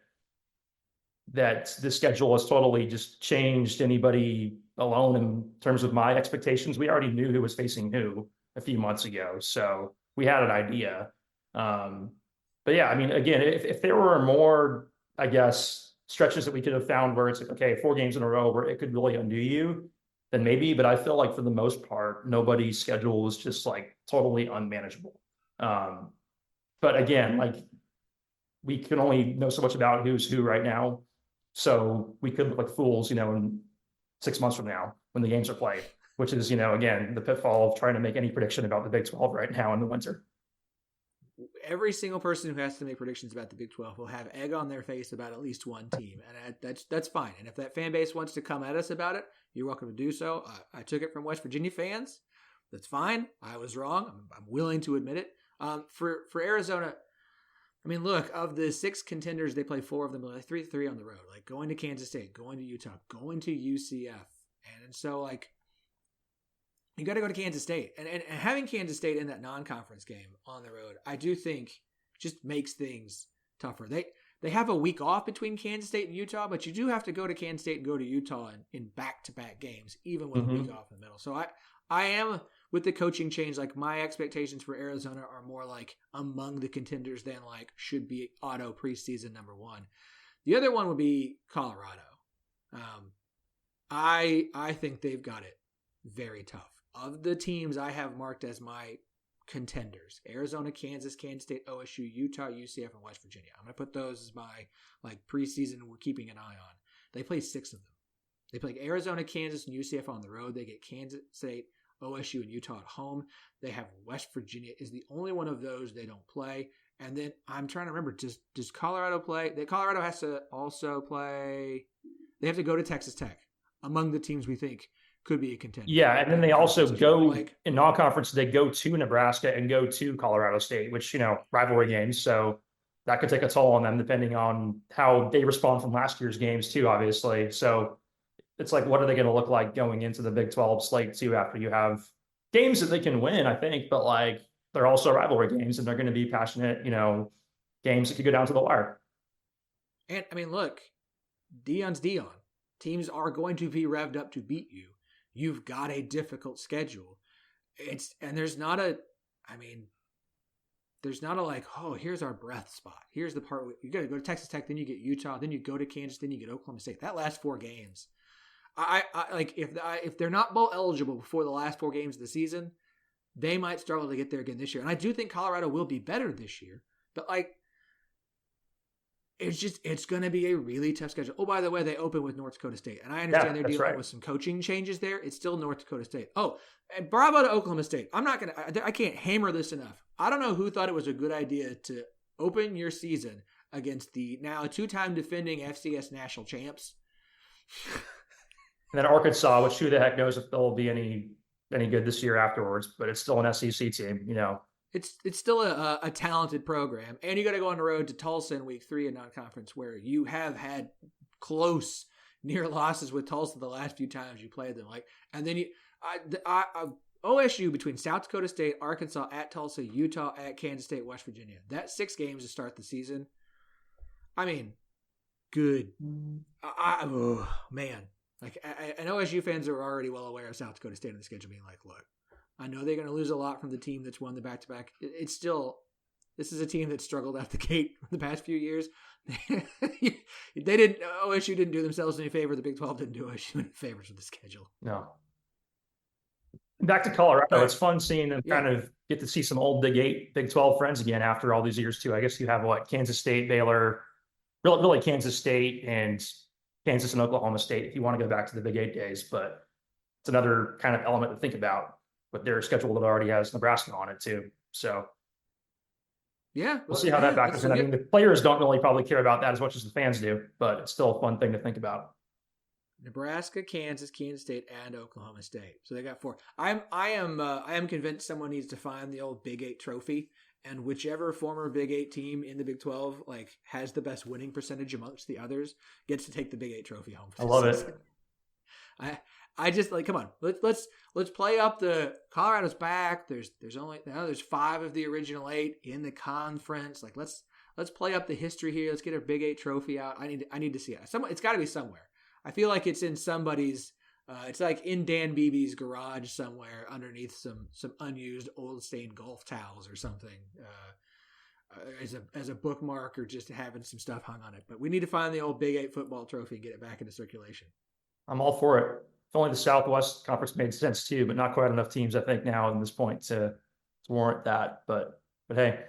the schedule has totally just changed anybody alone in terms of my expectations. We already knew who was facing who a few months ago, so we had an idea. But yeah, I mean, again, if there were more, I guess, stretches that we could have found where it's like, okay, 4 games in a row where it could really undo you, then maybe. But I feel like for the most part, nobody's schedule was just like totally unmanageable. But again, like we can only know so much about who's who right now. So we could look like fools, in 6 months from now when the games are played, which is, again, the pitfall of trying to make any prediction about the Big 12 right now in the winter. every single person who has to make predictions about the Big 12 will have egg on their face about at least one team, and that's fine. And if that fan base wants to come at us about it, you're welcome to do so. I took it from West Virginia fans. That's fine. I was wrong. I'm willing to admit it. For Arizona, I mean, look, of the 6 contenders, they play 4 of them, like 3-3 on the road. Like going to Kansas State, going to Utah, going to UCF, and so like. You got to go to Kansas State. And having Kansas State in that non-conference game on the road, I do think just makes things tougher. They have a week off between Kansas State and Utah, but you do have to go to Kansas State and go to Utah in back-to-back games, even with a week off in the middle. So I am, with the coaching change, like my expectations for Arizona are more like among the contenders than like should be auto preseason number 1. The other one would be Colorado. I think they've got it very tough. Of the teams I have marked as my contenders, Arizona, Kansas, Kansas State, OSU, Utah, UCF, and West Virginia. I'm going to put those as my like preseason we're keeping an eye on. They play 6 of them. They play Arizona, Kansas, and UCF on the road. They get Kansas State, OSU, and Utah at home. They have West Virginia is the only one of those they don't play. And then I'm trying to remember, does Colorado play? Colorado has to also play. They have to go to Texas Tech among the teams we think could be a contender. Yeah, and then they also go in non-conference. They go to Nebraska and go to Colorado State, which rivalry games. So that could take a toll on them depending on how they respond from last year's games too. Obviously, so it's like, what are they going to look like going into the Big 12 slate too? After you have games that they can win, I think, but like they're also rivalry games and they're going to be passionate, games that could go down to the wire. And I mean, look, Deion's Deion. Teams are going to be revved up to beat you. You've got a difficult schedule. There's not a like, oh, here's our breath spot. Here's the part where you got to go to Texas Tech, then you get Utah, then you go to Kansas, then you get Oklahoma State. That last 4 games, I like if they're not bowl eligible before the last 4 games of the season, they might struggle to get there again this year. And I do think Colorado will be better this year, but like, it's going to be a really tough schedule. Oh, by the way, they open with North Dakota State. And I understand they're dealing with some coaching changes there. It's still North Dakota State. Oh, and bravo to Oklahoma State. I can't hammer this enough. I don't know who thought it was a good idea to open your season against the now 2-time defending FCS national champs. And then Arkansas, which who the heck knows if they'll be any good this year afterwards, but it's still an SEC team, It's still a talented program. And you got to go on the road to Tulsa in week 3 in non-conference, where you have had close near losses with Tulsa the last few times you played them. And then OSU between South Dakota State, Arkansas, at Tulsa, Utah, at Kansas State, West Virginia. That's 6 games to start the season. I mean, good. Oh man. And OSU fans are already well aware of South Dakota State on the schedule being like, look, I know they're going to lose a lot from the team that's won the back-to-back. It's still, this is a team that struggled out the gate for the past few years. OSU didn't do themselves any favor. The Big 12 didn't do OSU any favors with the schedule. No. Back to Colorado. It's fun seeing them kind of get to see some old Big 12 friends again after all these years too. I guess you have Kansas State, Baylor, really Kansas State and Kansas and Oklahoma State if you want to go back to the Big 8 days. But it's another kind of element to think about. But their schedule that already has Nebraska on it too. So we'll see how that factors in. I mean, the players don't really probably care about that as much as the fans do, but it's still a fun thing to think about. Nebraska, Kansas, Kansas State, and Oklahoma State. So they got 4. I am convinced someone needs to find the old Big 8 trophy, and whichever former Big 8 team in the Big 12 has the best winning percentage amongst the others gets to take the Big 8 trophy home. I love it. I just come on. Let's play up the Colorado's back. There's 5 of the original 8 in the conference. Let's play up the history here. Let's get our Big 8 trophy out. I need to see it. It's got to be somewhere. I feel like it's in somebody's. It's like in Dan Beebe's garage somewhere underneath some unused old stained golf towels or something. As a bookmark or just having some stuff hung on it. But we need to find the old Big 8 football trophy and get it back into circulation. I'm all for it. If only the Southwest Conference made sense too, but not quite enough teams, I think, now at this point to warrant that. But hey.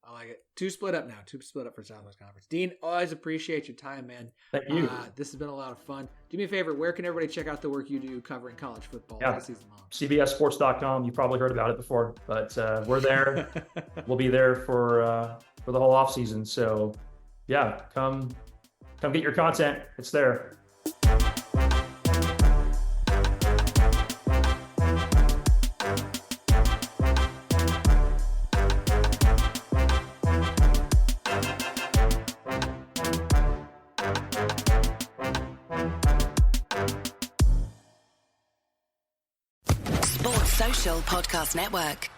I like it. 2 split up now. 2 split up for Southwest Conference. Dean, always appreciate your time, man. Thank you. This has been a lot of fun. Do me a favor. Where can everybody check out the work you do covering college football all season long? CBSSports.com. You probably heard about it before, but we're there. We'll be there for the whole off season. So yeah, come get your content. It's there. Sports Social Podcast Network.